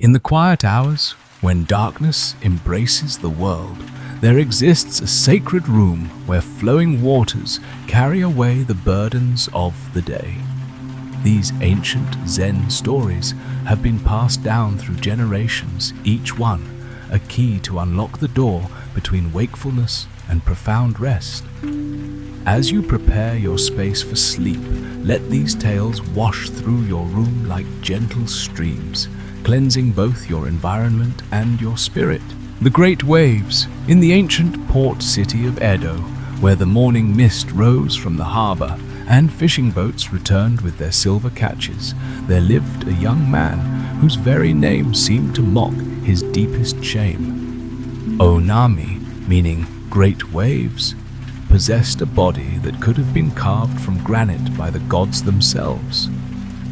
In the quiet hours, when darkness embraces the world, there exists a sacred room where flowing waters carry away the burdens of the day. These ancient Zen stories have been passed down through generations, each one a key to unlock the door between wakefulness and profound rest. As you prepare your space for sleep, let these tales wash through your room like gentle streams, cleansing both your environment and your spirit. The great waves in the ancient port city of Edo, where the morning mist rose from the harbor and fishing boats returned with their silver catches, there lived a young man whose very name seemed to mock his deepest shame. Onami, meaning great waves, possessed a body that could have been carved from granite by the gods themselves.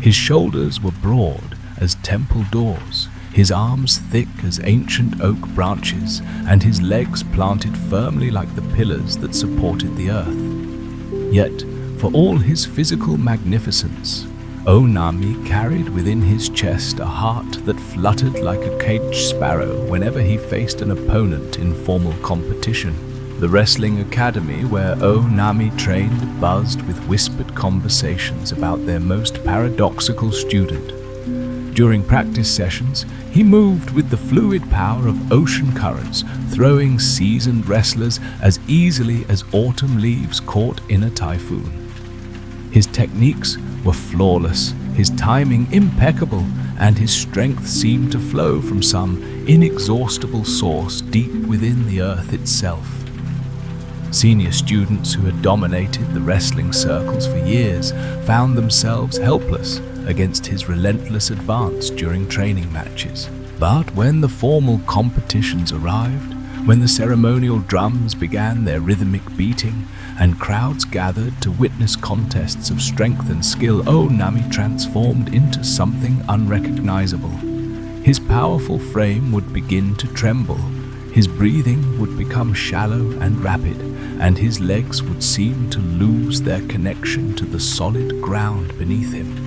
His shoulders were broad as temple doors, his arms thick as ancient oak branches, and his legs planted firmly like the pillars that supported the earth. Yet, for all his physical magnificence, Onami carried within his chest a heart that fluttered like a caged sparrow whenever he faced an opponent in formal competition. The wrestling academy where Onami trained buzzed with whispered conversations about their most paradoxical student. During practice sessions, he moved with the fluid power of ocean currents, throwing seasoned wrestlers as easily as autumn leaves caught in a typhoon. His techniques were flawless, his timing impeccable, and his strength seemed to flow from some inexhaustible source deep within the earth itself. Senior students who had dominated the wrestling circles for years found themselves helpless against his relentless advance during training matches. But when the formal competitions arrived, when the ceremonial drums began their rhythmic beating, and crowds gathered to witness contests of strength and skill, Onami transformed into something unrecognizable. His powerful frame would begin to tremble, his breathing would become shallow and rapid, and his legs would seem to lose their connection to the solid ground beneath him.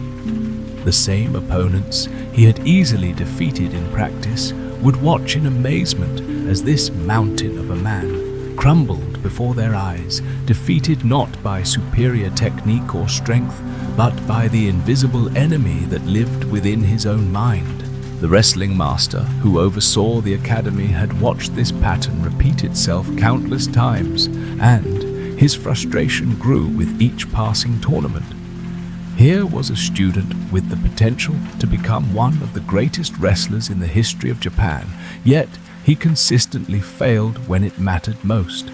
The same opponents he had easily defeated in practice would watch in amazement as this mountain of a man crumbled before their eyes, defeated not by superior technique or strength, but by the invisible enemy that lived within his own mind. The wrestling master who oversaw the academy had watched this pattern repeat itself countless times, and his frustration grew with each passing tournament. Here was a student with the potential to become one of the greatest wrestlers in the history of Japan, yet he consistently failed when it mattered most.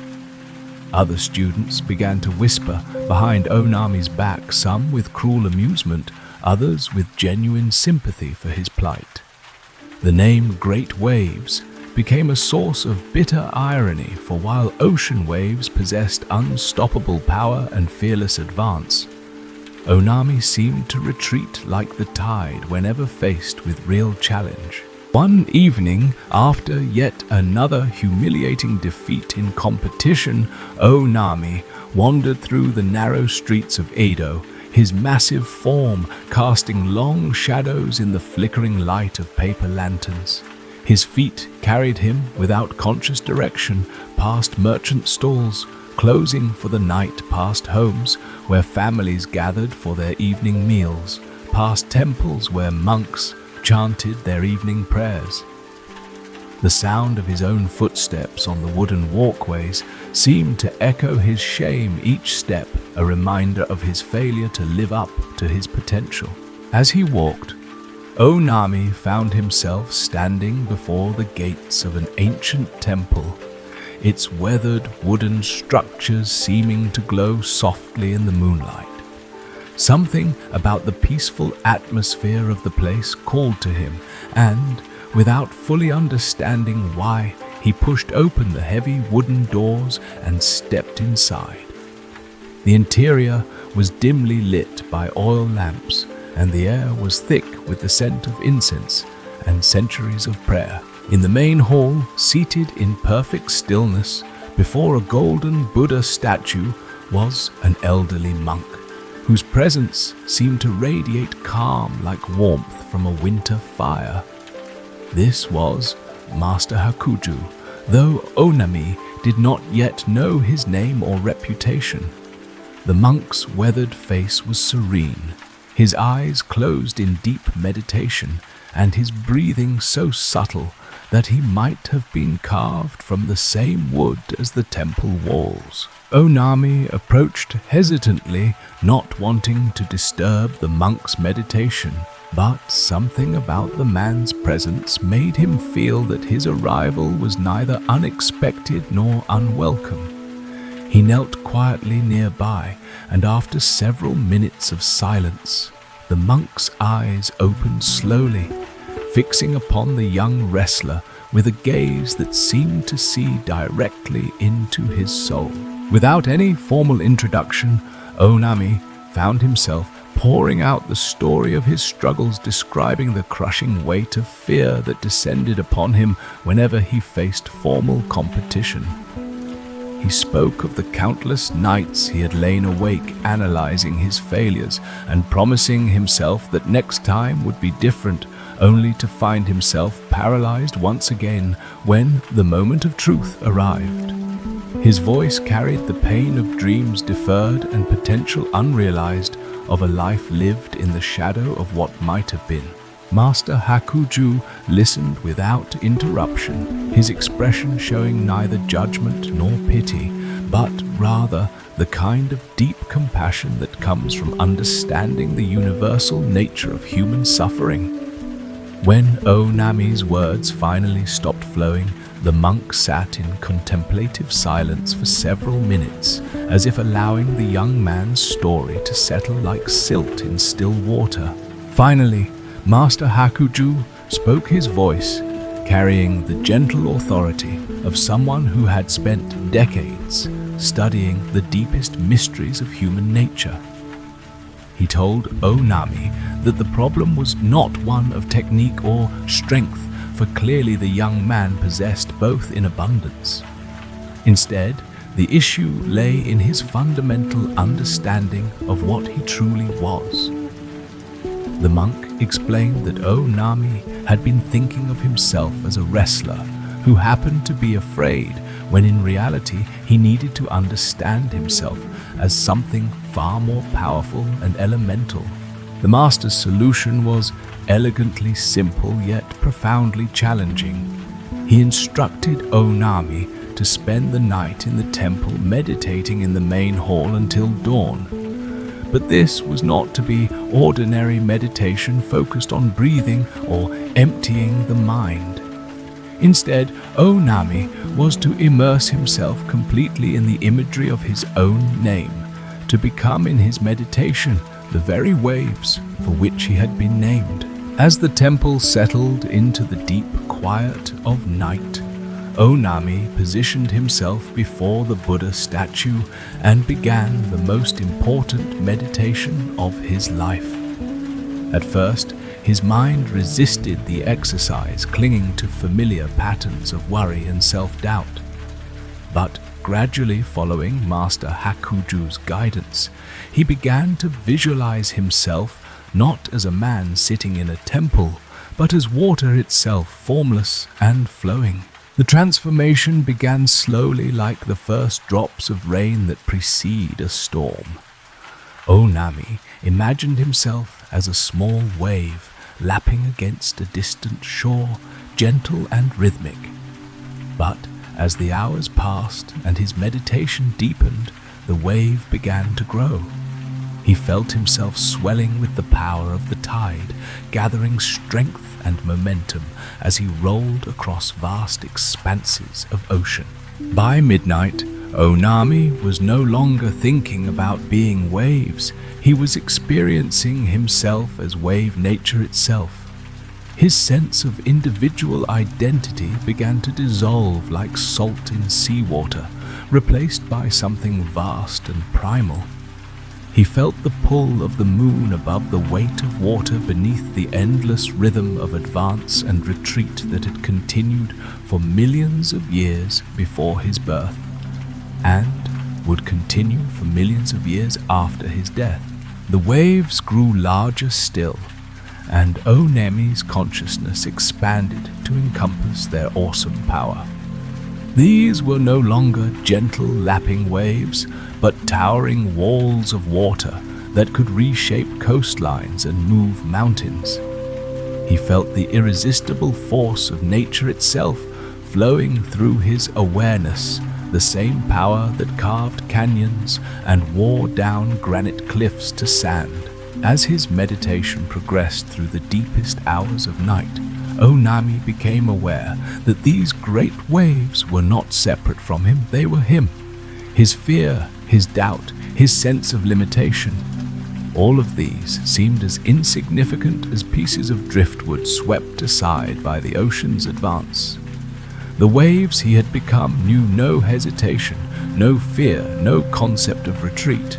Other students began to whisper behind Onami's back, some with cruel amusement, others with genuine sympathy for his plight. The name Great Waves became a source of bitter irony, for while ocean waves possessed unstoppable power and fearless advance, Onami seemed to retreat like the tide whenever faced with real challenge. One evening, after yet another humiliating defeat in competition, Onami wandered through the narrow streets of Edo, his massive form casting long shadows in the flickering light of paper lanterns. His feet carried him without conscious direction past merchant stalls, closing for the night, past homes where families gathered for their evening meals, past temples where monks chanted their evening prayers. The sound of his own footsteps on the wooden walkways seemed to echo his shame each step, a reminder of his failure to live up to his potential. As he walked, Onami found himself standing before the gates of an ancient temple, its weathered wooden structures seeming to glow softly in the moonlight. Something about the peaceful atmosphere of the place called to him, and, without fully understanding why, he pushed open the heavy wooden doors and stepped inside. The interior was dimly lit by oil lamps, and the air was thick with the scent of incense and centuries of prayer. In the main hall, seated in perfect stillness before a golden Buddha statue, was an elderly monk, whose presence seemed to radiate calm like warmth from a winter fire. This was Master Hakuju, though Onami did not yet know his name or reputation. The monk's weathered face was serene, his eyes closed in deep meditation, and his breathing so subtle that he might have been carved from the same wood as the temple walls. Onami approached hesitantly, not wanting to disturb the monk's meditation, but something about the man's presence made him feel that his arrival was neither unexpected nor unwelcome. He knelt quietly nearby, and after several minutes of silence, the monk's eyes opened slowly, fixing upon the young wrestler with a gaze that seemed to see directly into his soul. Without any formal introduction, Onami found himself pouring out the story of his struggles, describing the crushing weight of fear that descended upon him whenever he faced formal competition. He spoke of the countless nights he had lain awake analyzing his failures and promising himself that next time would be different, only to find himself paralyzed once again when the moment of truth arrived. His voice carried the pain of dreams deferred and potential unrealized, of a life lived in the shadow of what might have been. Master Hakuju listened without interruption, his expression showing neither judgment nor pity, but rather the kind of deep compassion that comes from understanding the universal nature of human suffering. When Onami's words finally stopped flowing, the monk sat in contemplative silence for several minutes, as if allowing the young man's story to settle like silt in still water. Finally, Master Hakuju spoke, his voice carrying the gentle authority of someone who had spent decades studying the deepest mysteries of human nature. He told Onami that the problem was not one of technique or strength, for clearly the young man possessed both in abundance. Instead, the issue lay in his fundamental understanding of what he truly was. The monk explained that Onami had been thinking of himself as a wrestler who happened to be afraid, when in reality he needed to understand himself as something far more powerful and elemental. The master's solution was elegantly simple yet profoundly challenging. He instructed Onami to spend the night in the temple meditating in the main hall until dawn. But this was not to be ordinary meditation focused on breathing or emptying the mind. Instead, Onami was to immerse himself completely in the imagery of his own name, to become in his meditation the very waves for which he had been named. As the temple settled into the deep quiet of night, Onami positioned himself before the Buddha statue and began the most important meditation of his life. At first, his mind resisted the exercise, clinging to familiar patterns of worry and self-doubt. But gradually following Master Hakuju's guidance, he began to visualize himself not as a man sitting in a temple, but as water itself, formless and flowing. The transformation began slowly, like the first drops of rain that precede a storm. Onami imagined himself as a small wave lapping against a distant shore, gentle and rhythmic. But as the hours passed and his meditation deepened, the wave began to grow. He felt himself swelling with the power of the tide, gathering strength and momentum as he rolled across vast expanses of ocean. By midnight, Onami was no longer thinking about being waves. He was experiencing himself as wave nature itself. His sense of individual identity began to dissolve like salt in seawater, replaced by something vast and primal. He felt the pull of the moon above the weight of water beneath the endless rhythm of advance and retreat that had continued for millions of years before his birth, and would continue for millions of years after his death. The waves grew larger still, and Onemi's consciousness expanded to encompass their awesome power. These were no longer gentle lapping waves, but towering walls of water that could reshape coastlines and move mountains. He felt the irresistible force of nature itself flowing through his awareness, the same power that carved canyons and wore down granite cliffs to sand. As his meditation progressed through the deepest hours of night, Onami became aware that these great waves were not separate from him, they were him. His fear, his doubt, his sense of limitation. All of these seemed as insignificant as pieces of driftwood swept aside by the ocean's advance. The waves he had become knew no hesitation, no fear, no concept of retreat.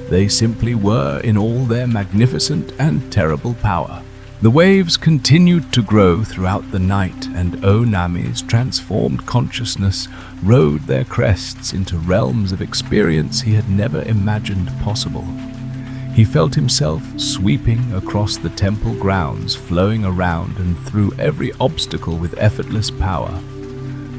They simply were in all their magnificent and terrible power. The waves continued to grow throughout the night, and Onami's transformed consciousness rode their crests into realms of experience he had never imagined possible. He felt himself sweeping across the temple grounds, flowing around and through every obstacle with effortless power.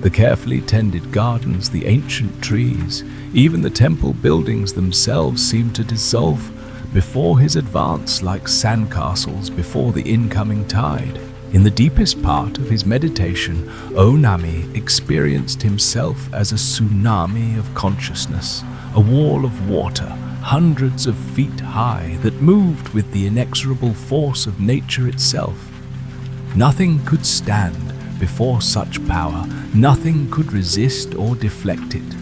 The carefully tended gardens, the ancient trees, even the temple buildings themselves seemed to dissolve before his advance like sandcastles before the incoming tide. In the deepest part of his meditation, Onami experienced himself as a tsunami of consciousness, a wall of water, hundreds of feet high, that moved with the inexorable force of nature itself. Nothing could stand before such power, nothing could resist or deflect it.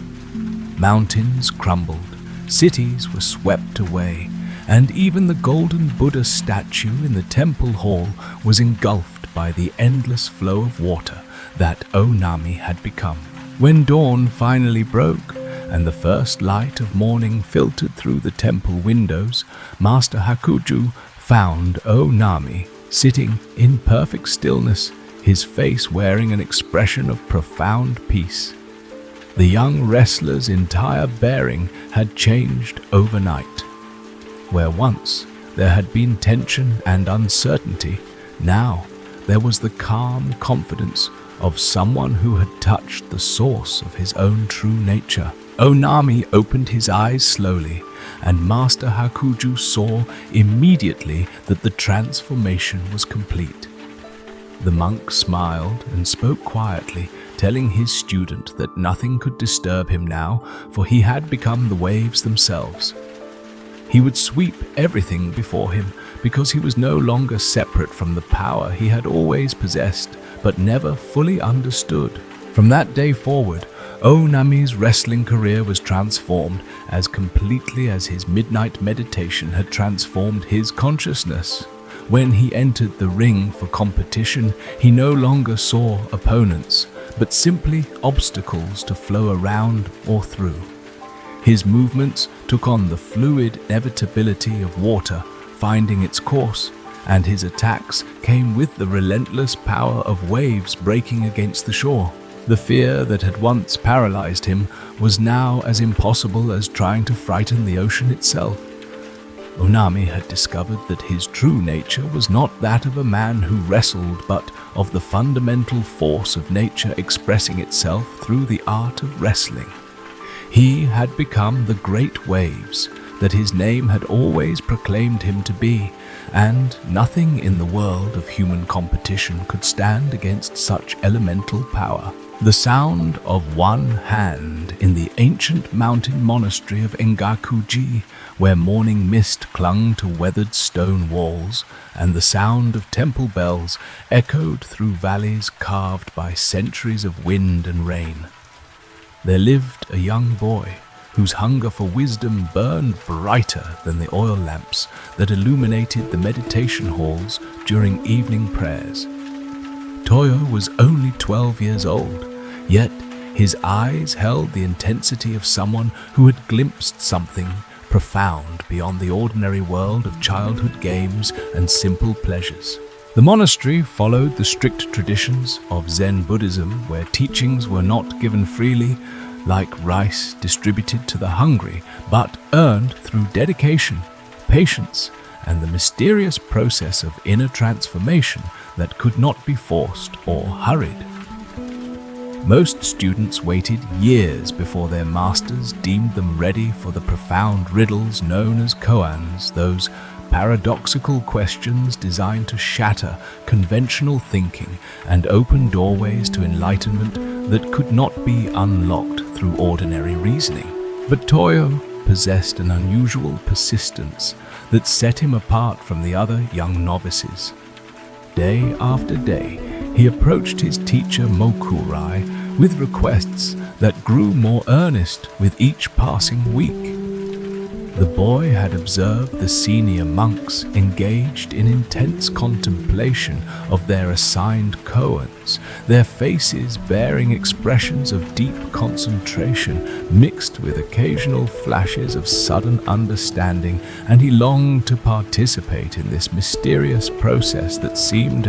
Mountains crumbled, cities were swept away, and even the golden Buddha statue in the temple hall was engulfed by the endless flow of water that Onami had become. When dawn finally broke, and the first light of morning filtered through the temple windows, Master Hakuju found Onami sitting in perfect stillness, his face wearing an expression of profound peace. The young wrestler's entire bearing had changed overnight. Where once there had been tension and uncertainty, now there was the calm confidence of someone who had touched the source of his own true nature. Onami opened his eyes slowly, and Master Hakuju saw immediately that the transformation was complete. The monk smiled and spoke quietly, telling his student that nothing could disturb him now, for he had become the waves themselves. He would sweep everything before him because he was no longer separate from the power he had always possessed but never fully understood. From that day forward, Onami's wrestling career was transformed as completely as his midnight meditation had transformed his consciousness. When he entered the ring for competition, he no longer saw opponents, but simply obstacles to flow around or through. His movements took on the fluid inevitability of water finding its course, and his attacks came with the relentless power of waves breaking against the shore. The fear that had once paralyzed him was now as impossible as trying to frighten the ocean itself. Onami had discovered that his true nature was not that of a man who wrestled, but of the fundamental force of nature expressing itself through the art of wrestling. He had become the great waves that his name had always proclaimed him to be, and nothing in the world of human competition could stand against such elemental power. The sound of one hand in the ancient mountain monastery of Engaku-ji, where morning mist clung to weathered stone walls, and the sound of temple bells echoed through valleys carved by centuries of wind and rain. There lived a young boy whose hunger for wisdom burned brighter than the oil lamps that illuminated the meditation halls during evening prayers. Toyo was only 12 years old, yet his eyes held the intensity of someone who had glimpsed something profound beyond the ordinary world of childhood games and simple pleasures. The monastery followed the strict traditions of Zen Buddhism, where teachings were not given freely, like rice distributed to the hungry, but earned through dedication, patience, and the mysterious process of inner transformation that could not be forced or hurried. Most students waited years before their masters deemed them ready for the profound riddles known as koans, those paradoxical questions designed to shatter conventional thinking and open doorways to enlightenment that could not be unlocked through ordinary reasoning. But Toyo possessed an unusual persistence that set him apart from the other young novices. Day after day, he approached his teacher Mokurai with requests that grew more earnest with each passing week. The boy had observed the senior monks engaged in intense contemplation of their assigned koans, their faces bearing expressions of deep concentration mixed with occasional flashes of sudden understanding, and he longed to participate in this mysterious process that seemed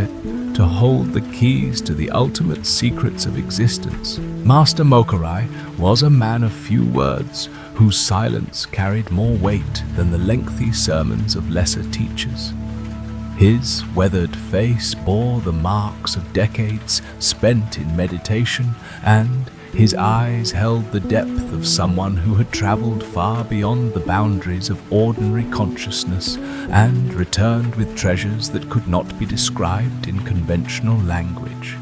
to hold the keys to the ultimate secrets of existence. Master Mokurai was a man of few words, whose silence carried more weight than the lengthy sermons of lesser teachers. His weathered face bore the marks of decades spent in meditation, and his eyes held the depth of someone who had traveled far beyond the boundaries of ordinary consciousness and returned with treasures that could not be described in conventional language.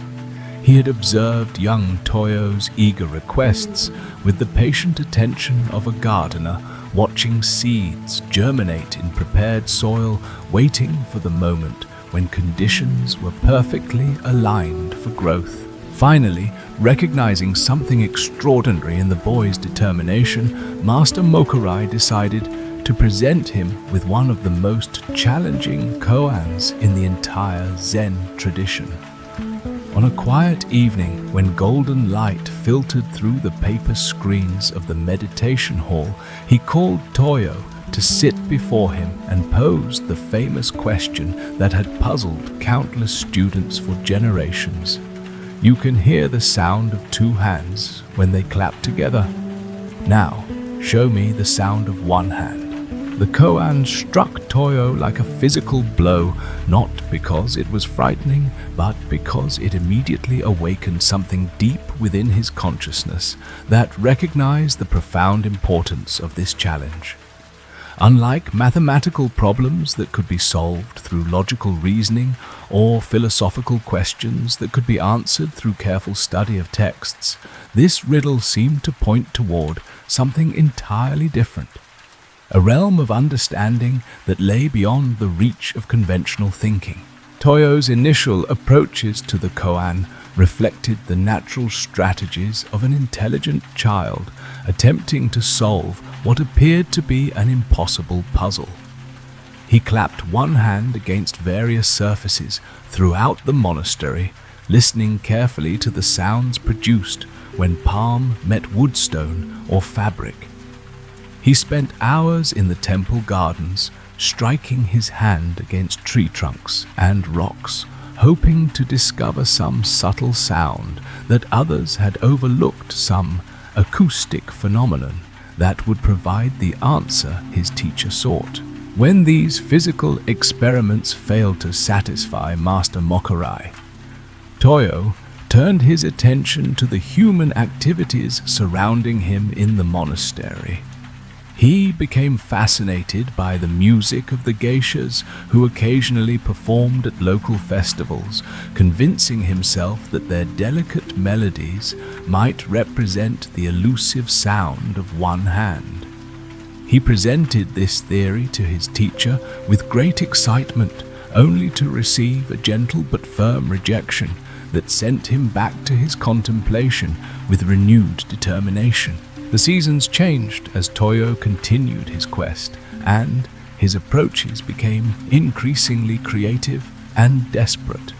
He had observed young Toyo's eager requests with the patient attention of a gardener watching seeds germinate in prepared soil, waiting for the moment when conditions were perfectly aligned for growth. Finally, recognizing something extraordinary in the boy's determination, Master Mokurai decided to present him with one of the most challenging koans in the entire Zen tradition. On a quiet evening, when golden light filtered through the paper screens of the meditation hall, he called Toyo to sit before him and posed the famous question that had puzzled countless students for generations. You can hear the sound of two hands when they clap together. Now, show me the sound of one hand. The koan struck Toyo like a physical blow, not because it was frightening, but because it immediately awakened something deep within his consciousness that recognized the profound importance of this challenge. Unlike mathematical problems that could be solved through logical reasoning or philosophical questions that could be answered through careful study of texts, this riddle seemed to point toward something entirely different. A realm of understanding that lay beyond the reach of conventional thinking. Toyo's initial approaches to the koan reflected the natural strategies of an intelligent child attempting to solve what appeared to be an impossible puzzle. He clapped one hand against various surfaces throughout the monastery, listening carefully to the sounds produced when palm met woodstone or fabric. He spent hours in the temple gardens, striking his hand against tree trunks and rocks, hoping to discover some subtle sound that others had overlooked, some acoustic phenomenon that would provide the answer his teacher sought. When these physical experiments failed to satisfy Master Mokurai, Toyo turned his attention to the human activities surrounding him in the monastery. He became fascinated by the music of the geishas who occasionally performed at local festivals, convincing himself that their delicate melodies might represent the elusive sound of one hand. He presented this theory to his teacher with great excitement, only to receive a gentle but firm rejection that sent him back to his contemplation with renewed determination. The seasons changed as Toyo continued his quest, and his approaches became increasingly creative and desperate.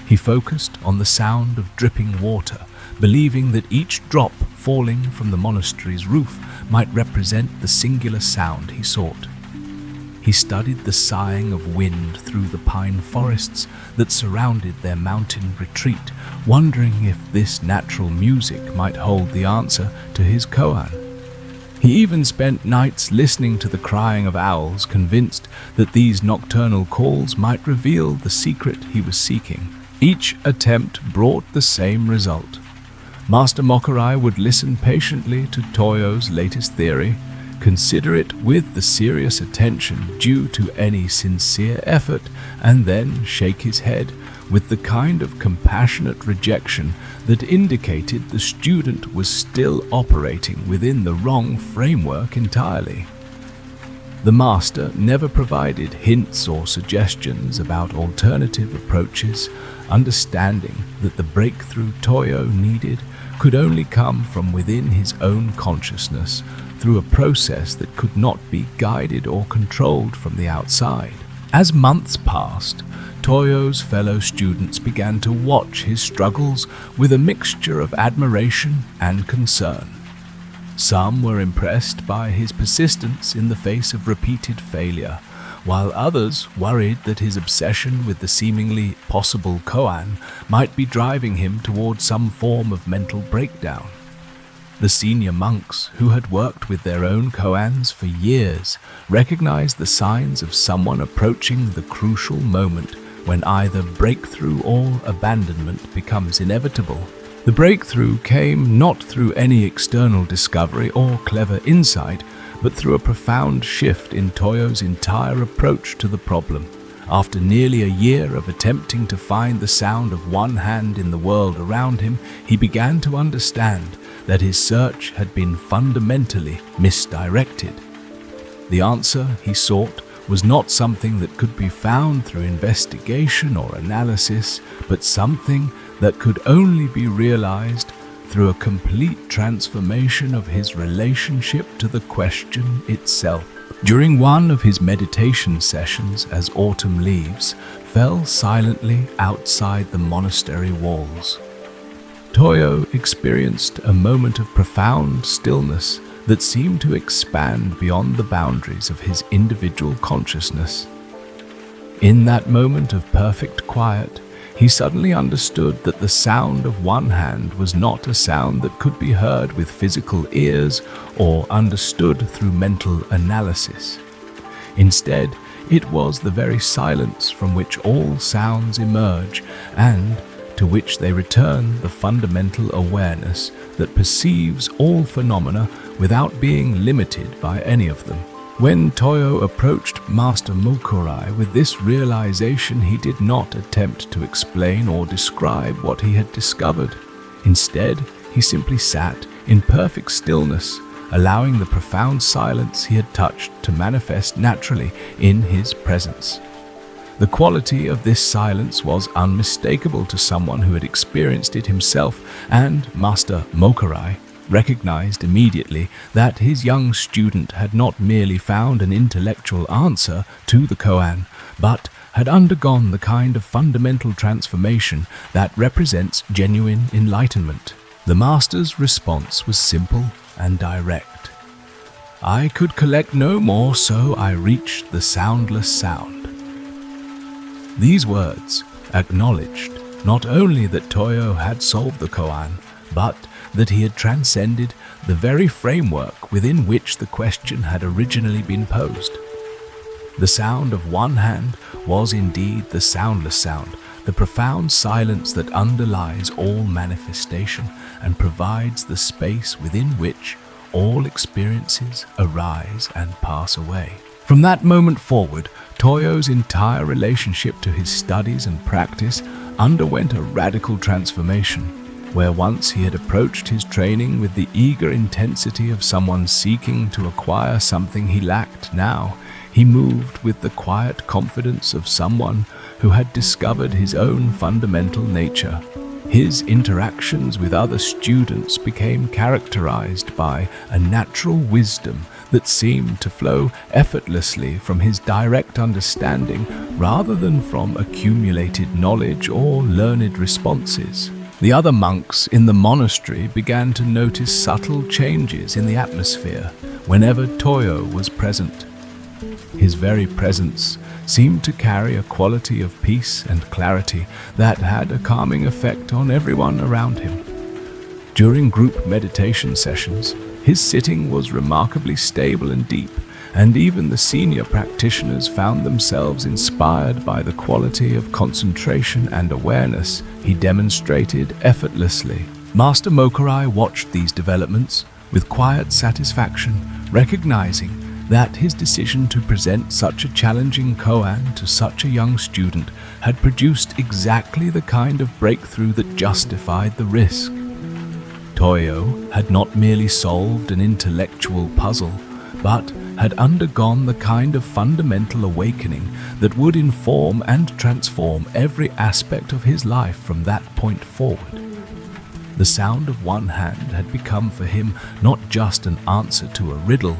He focused on the sound of dripping water, believing that each drop falling from the monastery's roof might represent the singular sound he sought. He studied the sighing of wind through the pine forests that surrounded their mountain retreat, wondering if this natural music might hold the answer to his koan. He even spent nights listening to the crying of owls, convinced that these nocturnal calls might reveal the secret he was seeking. Each attempt brought the same result. Master Mokurai would listen patiently to Toyo's latest theory, consider it with the serious attention due to any sincere effort, and then shake his head with the kind of compassionate rejection that indicated the student was still operating within the wrong framework entirely. The master never provided hints or suggestions about alternative approaches, understanding that the breakthrough Toyo needed could only come from within his own consciousness through a process that could not be guided or controlled from the outside. As months passed, Toyo's fellow students began to watch his struggles with a mixture of admiration and concern. Some were impressed by his persistence in the face of repeated failure, while others worried that his obsession with the seemingly possible koan might be driving him toward some form of mental breakdown. The senior monks, who had worked with their own koans for years, recognized the signs of someone approaching the crucial moment when either breakthrough or abandonment becomes inevitable. The breakthrough came not through any external discovery or clever insight, but through a profound shift in Toyo's entire approach to the problem. After nearly a year of attempting to find the sound of one hand in the world around him, he began to understand that his search had been fundamentally misdirected. The answer he sought was not something that could be found through investigation or analysis, but something that could only be realized through a complete transformation of his relationship to the question itself. During one of his meditation sessions, as autumn leaves fell silently outside the monastery walls, Toyo experienced a moment of profound stillness that seemed to expand beyond the boundaries of his individual consciousness. In that moment of perfect quiet, he suddenly understood that the sound of one hand was not a sound that could be heard with physical ears or understood through mental analysis. Instead, it was the very silence from which all sounds emerge and to which they return the fundamental awareness that perceives all phenomena without being limited by any of them. When Toyo approached Master Mokurai with this realization, he did not attempt to explain or describe what he had discovered. Instead, he simply sat in perfect stillness, allowing the profound silence he had touched to manifest naturally in his presence. The quality of this silence was unmistakable to someone who had experienced it himself, and Master Mokurai recognized immediately that his young student had not merely found an intellectual answer to the koan, but had undergone the kind of fundamental transformation that represents genuine enlightenment. The master's response was simple and direct. "I could collect no more, so I reached the soundless sound." These words acknowledged not only that Toyo had solved the koan, but that he had transcended the very framework within which the question had originally been posed. The sound of one hand was indeed the soundless sound, the profound silence that underlies all manifestation and provides the space within which all experiences arise and pass away. From that moment forward, Toyo's entire relationship to his studies and practice underwent a radical transformation. Where once he had approached his training with the eager intensity of someone seeking to acquire something he lacked, now he moved with the quiet confidence of someone who had discovered his own fundamental nature. His interactions with other students became characterized by a natural wisdom that seemed to flow effortlessly from his direct understanding rather than from accumulated knowledge or learned responses. The other monks in the monastery began to notice subtle changes in the atmosphere whenever Toyo was present. His very presence seemed to carry a quality of peace and clarity that had a calming effect on everyone around him. During group meditation sessions, His sitting was remarkably stable and deep, and even the senior practitioners found themselves inspired by the quality of concentration and awareness he demonstrated effortlessly. Master Mokurai watched these developments with quiet satisfaction, recognizing that his decision to present such a challenging koan to such a young student had produced exactly the kind of breakthrough that justified the risk. Toyo had not merely solved an intellectual puzzle, but had undergone the kind of fundamental awakening that would inform and transform every aspect of his life from that point forward. The sound of one hand had become for him not just an answer to a riddle,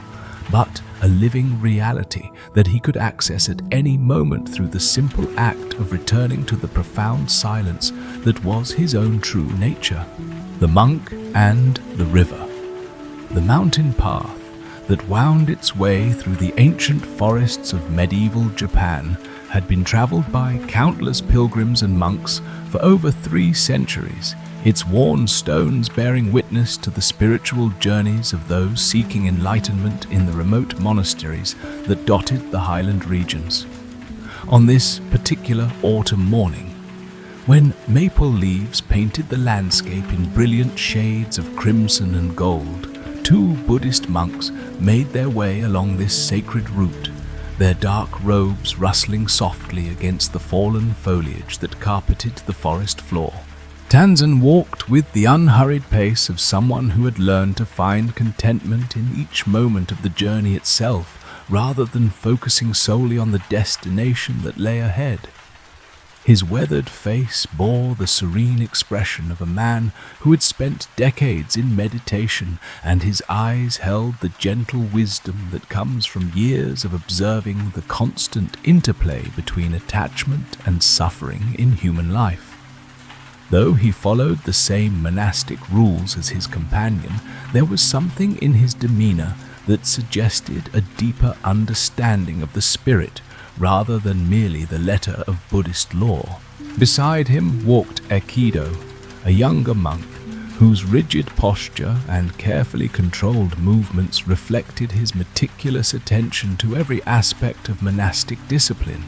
but a living reality that he could access at any moment through the simple act of returning to the profound silence that was his own true nature. The monk and the river. The mountain path that wound its way through the ancient forests of medieval Japan had been traveled by countless pilgrims and monks for over 3 centuries, its worn stones bearing witness to the spiritual journeys of those seeking enlightenment in the remote monasteries that dotted the highland regions. On this particular autumn morning, when maple leaves painted the landscape in brilliant shades of crimson and gold, 2 Buddhist monks made their way along this sacred route, their dark robes rustling softly against the fallen foliage that carpeted the forest floor. Tanzan walked with the unhurried pace of someone who had learned to find contentment in each moment of the journey itself, rather than focusing solely on the destination that lay ahead. His weathered face bore the serene expression of a man who had spent decades in meditation, and his eyes held the gentle wisdom that comes from years of observing the constant interplay between attachment and suffering in human life. Though he followed the same monastic rules as his companion, there was something in his demeanor that suggested a deeper understanding of the spirit rather than merely the letter of Buddhist law. Beside him walked Aikido, a younger monk whose rigid posture and carefully controlled movements reflected his meticulous attention to every aspect of monastic discipline.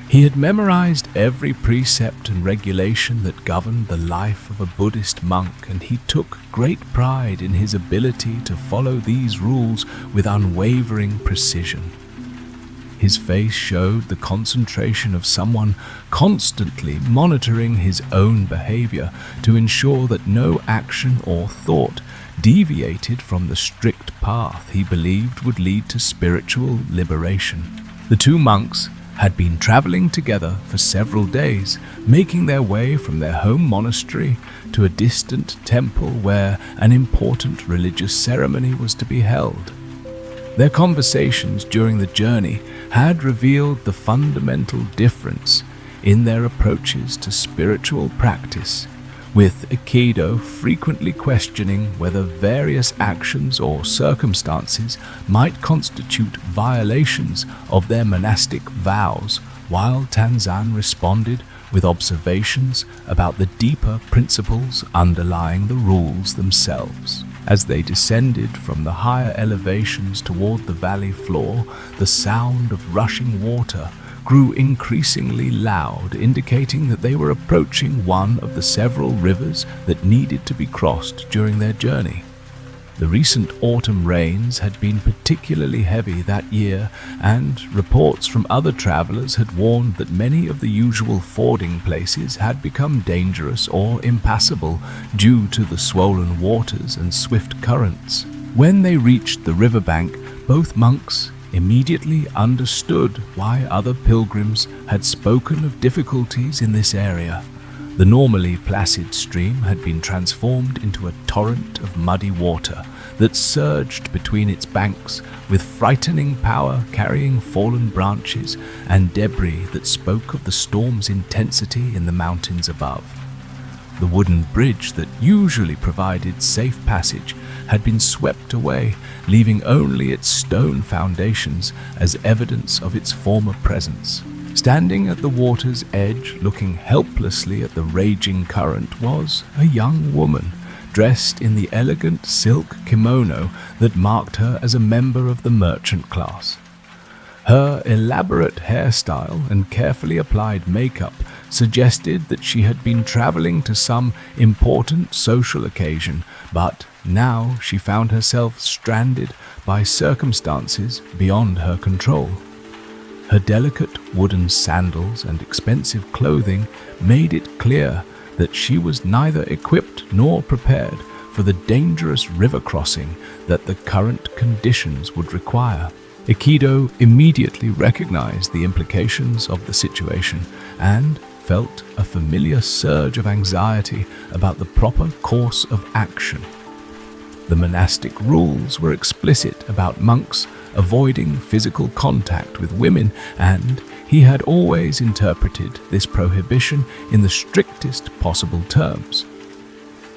He had memorized every precept and regulation that governed the life of a Buddhist monk, and he took great pride in his ability to follow these rules with unwavering precision. His face showed the concentration of someone constantly monitoring his own behavior to ensure that no action or thought deviated from the strict path he believed would lead to spiritual liberation. The 2 monks had been traveling together for several days, making their way from their home monastery to a distant temple where an important religious ceremony was to be held. Their conversations during the journey had revealed the fundamental difference in their approaches to spiritual practice, with Aikido frequently questioning whether various actions or circumstances might constitute violations of their monastic vows, while Tanzan responded with observations about the deeper principles underlying the rules themselves. As they descended from the higher elevations toward the valley floor, the sound of rushing water grew increasingly loud, indicating that they were approaching one of the several rivers that needed to be crossed during their journey. The recent autumn rains had been particularly heavy that year, and reports from other travelers had warned that many of the usual fording places had become dangerous or impassable due to the swollen waters and swift currents. When they reached the riverbank, both monks immediately understood why other pilgrims had spoken of difficulties in this area. The normally placid stream had been transformed into a torrent of muddy water that surged between its banks with frightening power, carrying fallen branches and debris that spoke of the storm's intensity in the mountains above. The wooden bridge that usually provided safe passage had been swept away, leaving only its stone foundations as evidence of its former presence. Standing at the water's edge, looking helplessly at the raging current, was a young woman, dressed in the elegant silk kimono that marked her as a member of the merchant class. Her elaborate hairstyle and carefully applied makeup suggested that she had been traveling to some important social occasion, but now she found herself stranded by circumstances beyond her control. Her delicate wooden sandals and expensive clothing made it clear that she was neither equipped nor prepared for the dangerous river crossing that the current conditions would require. Aikido immediately recognized the implications of the situation and felt a familiar surge of anxiety about the proper course of action. The monastic rules were explicit about monks avoiding physical contact with women, and he had always interpreted this prohibition in the strictest possible terms.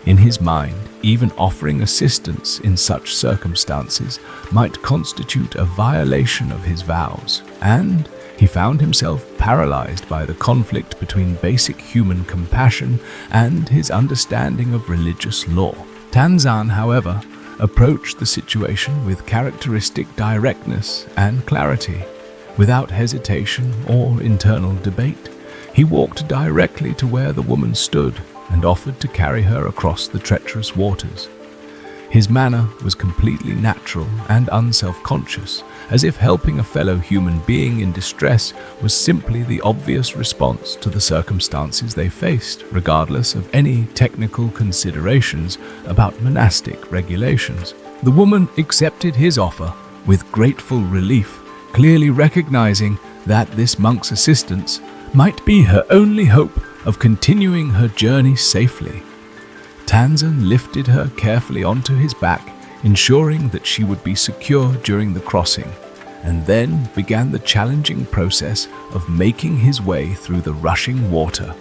In his mind, even offering assistance in such circumstances might constitute a violation of his vows, and he found himself paralyzed by the conflict between basic human compassion and his understanding of religious law. Tanzan, however, approached the situation with characteristic directness and clarity. Without hesitation or internal debate, he walked directly to where the woman stood and offered to carry her across the treacherous waters. His manner was completely natural and unself-conscious, as if helping a fellow human being in distress was simply the obvious response to the circumstances they faced, regardless of any technical considerations about monastic regulations. The woman accepted his offer with grateful relief, clearly recognizing that this monk's assistance might be her only hope of continuing her journey safely. Tanzan lifted her carefully onto his back, ensuring that she would be secure during the crossing, and then began the challenging process of making his way through the rushing water.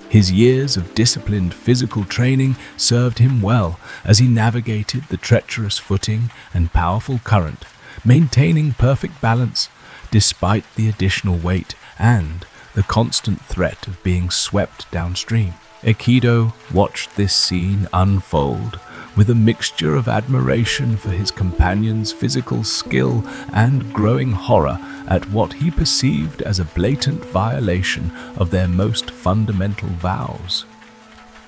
His years of disciplined physical training served him well as he navigated the treacherous footing and powerful current, maintaining perfect balance despite the additional weight and the constant threat of being swept downstream. Aikido watched this scene unfold with a mixture of admiration for his companion's physical skill and growing horror at what he perceived as a blatant violation of their most fundamental vows.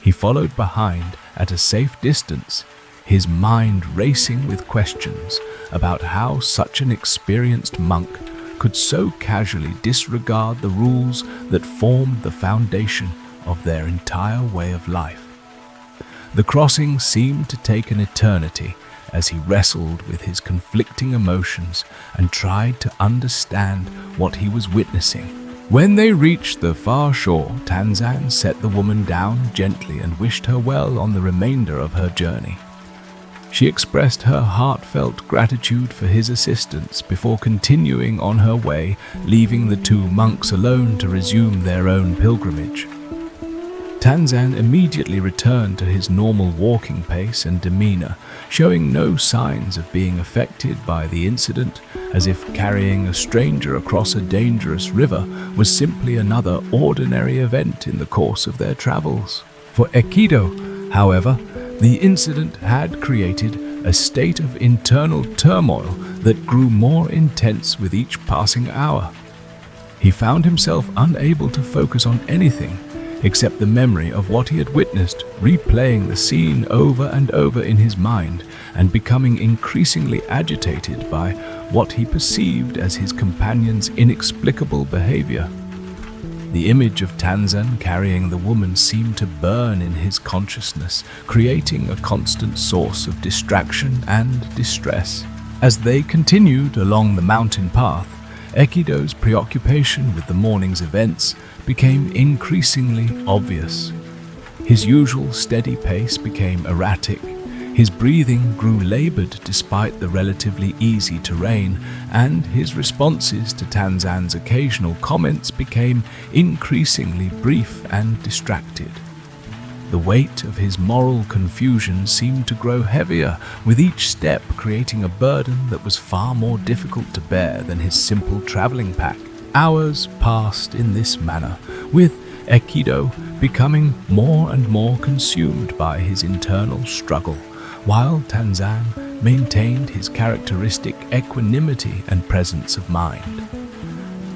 He followed behind at a safe distance, his mind racing with questions about how such an experienced monk could so casually disregard the rules that formed the foundation of their entire way of life. The crossing seemed to take an eternity as he wrestled with his conflicting emotions and tried to understand what he was witnessing. When they reached the far shore, Tanzan set the woman down gently and wished her well on the remainder of her journey. She expressed her heartfelt gratitude for his assistance before continuing on her way, leaving the two monks alone to resume their own pilgrimage. Tanzan immediately returned to his normal walking pace and demeanor, showing no signs of being affected by the incident, as if carrying a stranger across a dangerous river was simply another ordinary event in the course of their travels. For Aikido, however, the incident had created a state of internal turmoil that grew more intense with each passing hour. He found himself unable to focus on anything except the memory of what he had witnessed, replaying the scene over and over in his mind and becoming increasingly agitated by what he perceived as his companion's inexplicable behavior. The image of Tanzan carrying the woman seemed to burn in his consciousness, creating a constant source of distraction and distress. As they continued along the mountain path, Aikido's preoccupation with the morning's events became increasingly obvious. His usual steady pace became erratic. His breathing grew labored despite the relatively easy terrain, and his responses to Tanzan's occasional comments became increasingly brief and distracted. The weight of his moral confusion seemed to grow heavier with each step, creating a burden that was far more difficult to bear than his simple traveling pack. Hours passed in this manner, with Ekido becoming more and more consumed by his internal struggle, while Tanzan maintained his characteristic equanimity and presence of mind.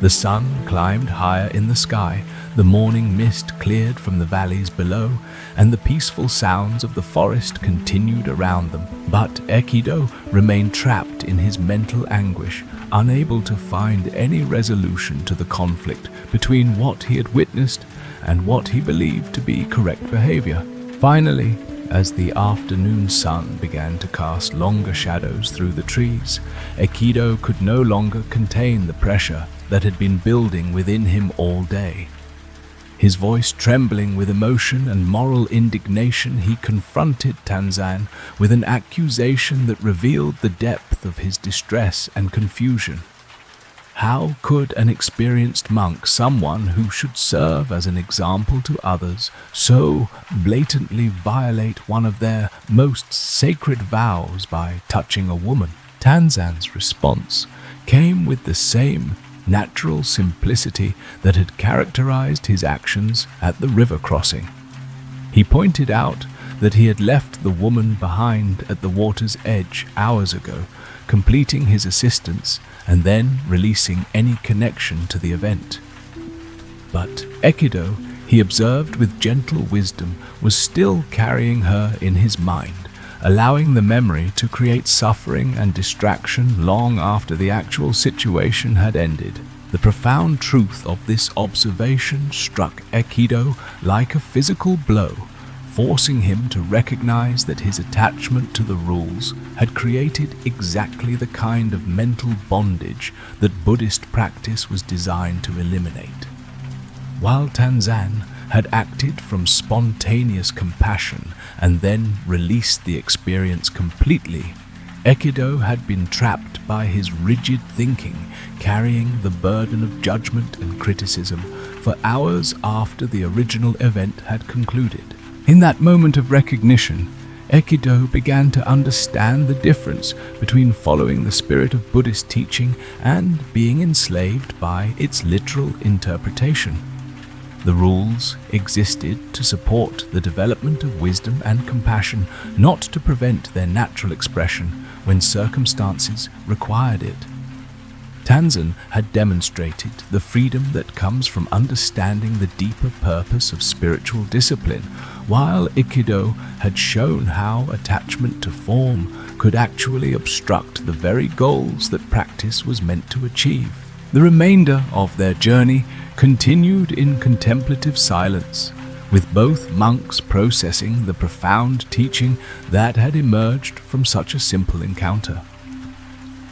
The sun climbed higher in the sky, the morning mist cleared from the valleys below, and the peaceful sounds of the forest continued around them. But Ekido remained trapped in his mental anguish, unable to find any resolution to the conflict between what he had witnessed and what he believed to be correct behavior. Finally, as the afternoon sun began to cast longer shadows through the trees, Ekido could no longer contain the pressure that had been building within him all day. His voice trembling with emotion and moral indignation, he confronted Tanzan with an accusation that revealed the depth of his distress and confusion. How could an experienced monk, someone who should serve as an example to others, so blatantly violate one of their most sacred vows by touching a woman? Tanzan's response came with the same natural simplicity that had characterized his actions at the river crossing. He pointed out that he had left the woman behind at the water's edge hours ago, completing his assistance and then releasing any connection to the event. But Ekido, he observed with gentle wisdom, was still carrying her in his mind, allowing the memory to create suffering and distraction long after the actual situation had ended. The profound truth of this observation struck Ekido like a physical blow, forcing him to recognize that his attachment to the rules had created exactly the kind of mental bondage that Buddhist practice was designed to eliminate. While Tanzan had acted from spontaneous compassion and then released the experience completely, Ekido had been trapped by his rigid thinking, carrying the burden of judgment and criticism for hours after the original event had concluded. In that moment of recognition, Ekido began to understand the difference between following the spirit of Buddhist teaching and being enslaved by its literal interpretation. The rules existed to support the development of wisdom and compassion, not to prevent their natural expression when circumstances required it. Tanzan had demonstrated the freedom that comes from understanding the deeper purpose of spiritual discipline, while Ekido had shown how attachment to form could actually obstruct the very goals that practice was meant to achieve. The remainder of their journey continued in contemplative silence, with both monks processing the profound teaching that had emerged from such a simple encounter.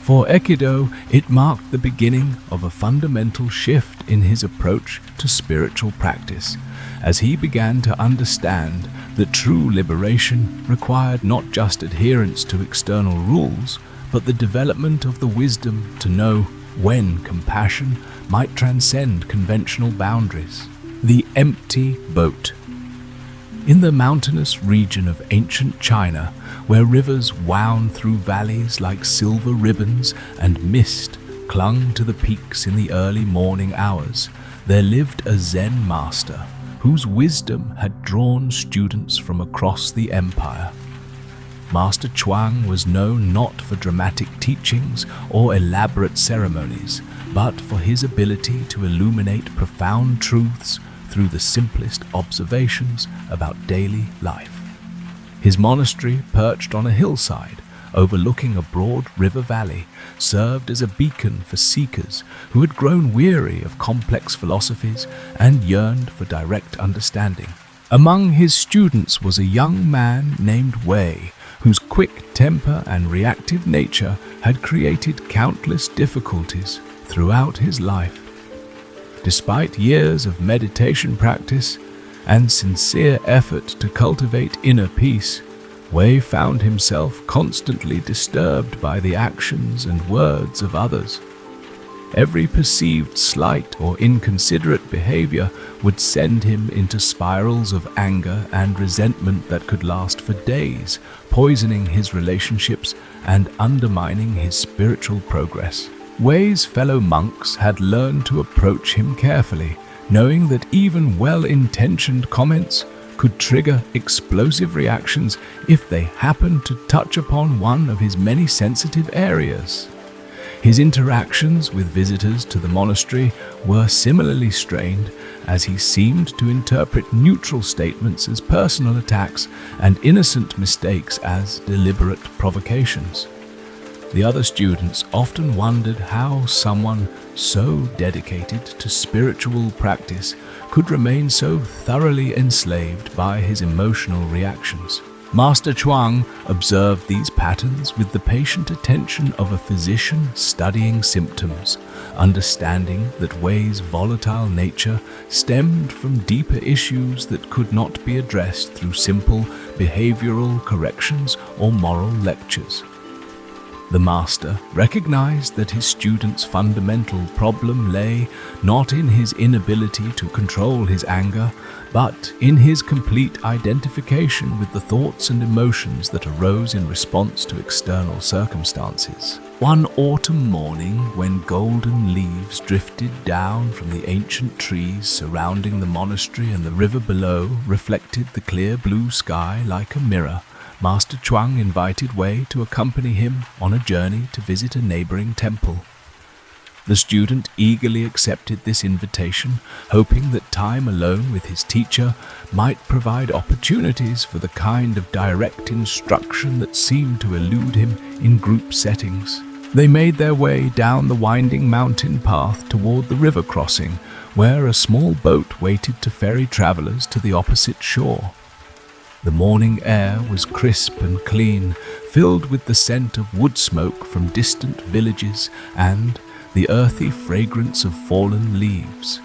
For Ekido, it marked the beginning of a fundamental shift in his approach to spiritual practice, as he began to understand that true liberation required not just adherence to external rules, but the development of the wisdom to know when compassion might transcend conventional boundaries. The empty boat. In the mountainous region of ancient China, where rivers wound through valleys like silver ribbons and mist clung to the peaks in the early morning hours, there lived a Zen master whose wisdom had drawn students from across the empire. Master Chuang was known not for dramatic teachings or elaborate ceremonies, but for his ability to illuminate profound truths through the simplest observations about daily life. His monastery, perched on a hillside overlooking a broad river valley, served as a beacon for seekers who had grown weary of complex philosophies and yearned for direct understanding. Among his students was a young man named Wei, whose quick temper and reactive nature had created countless difficulties throughout his life. Despite years of meditation practice and sincere effort to cultivate inner peace, Wei found himself constantly disturbed by the actions and words of others. Every perceived slight or inconsiderate behavior would send him into spirals of anger and resentment that could last for days, poisoning his relationships and undermining his spiritual progress. Wei's fellow monks had learned to approach him carefully, knowing that even well-intentioned comments could trigger explosive reactions if they happened to touch upon one of his many sensitive areas. His interactions with visitors to the monastery were similarly strained, as he seemed to interpret neutral statements as personal attacks and innocent mistakes as deliberate provocations. The other students often wondered how someone so dedicated to spiritual practice could remain so thoroughly enslaved by his emotional reactions. Master Chuang observed these patterns with the patient attention of a physician studying symptoms, understanding that Wei's volatile nature stemmed from deeper issues that could not be addressed through simple behavioral corrections or moral lectures. The master recognized that his student's fundamental problem lay not in his inability to control his anger, but in his complete identification with the thoughts and emotions that arose in response to external circumstances. One autumn morning, when golden leaves drifted down from the ancient trees surrounding the monastery and the river below reflected the clear blue sky like a mirror, Master Chuang invited Wei to accompany him on a journey to visit a neighboring temple. The student eagerly accepted this invitation, hoping that time alone with his teacher might provide opportunities for the kind of direct instruction that seemed to elude him in group settings. They made their way down the winding mountain path toward the river crossing, where a small boat waited to ferry travelers to the opposite shore. The morning air was crisp and clean, filled with the scent of wood smoke from distant villages and the earthy fragrance of fallen leaves.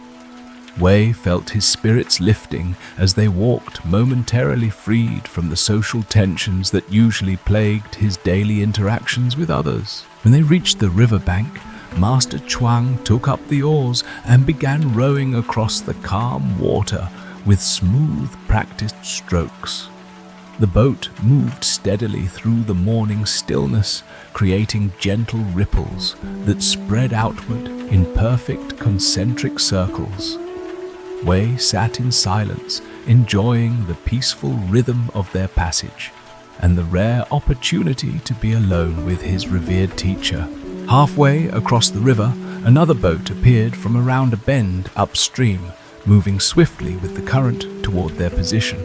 Wei felt his spirits lifting as they walked, momentarily freed from the social tensions that usually plagued his daily interactions with others. When they reached the riverbank, Master Chuang took up the oars and began rowing across the calm water with smooth, practiced strokes. The boat moved steadily through the morning stillness, creating gentle ripples that spread outward in perfect concentric circles. Wei sat in silence, enjoying the peaceful rhythm of their passage and the rare opportunity to be alone with his revered teacher. Halfway across the river, another boat appeared from around a bend upstream, moving swiftly with the current toward their position.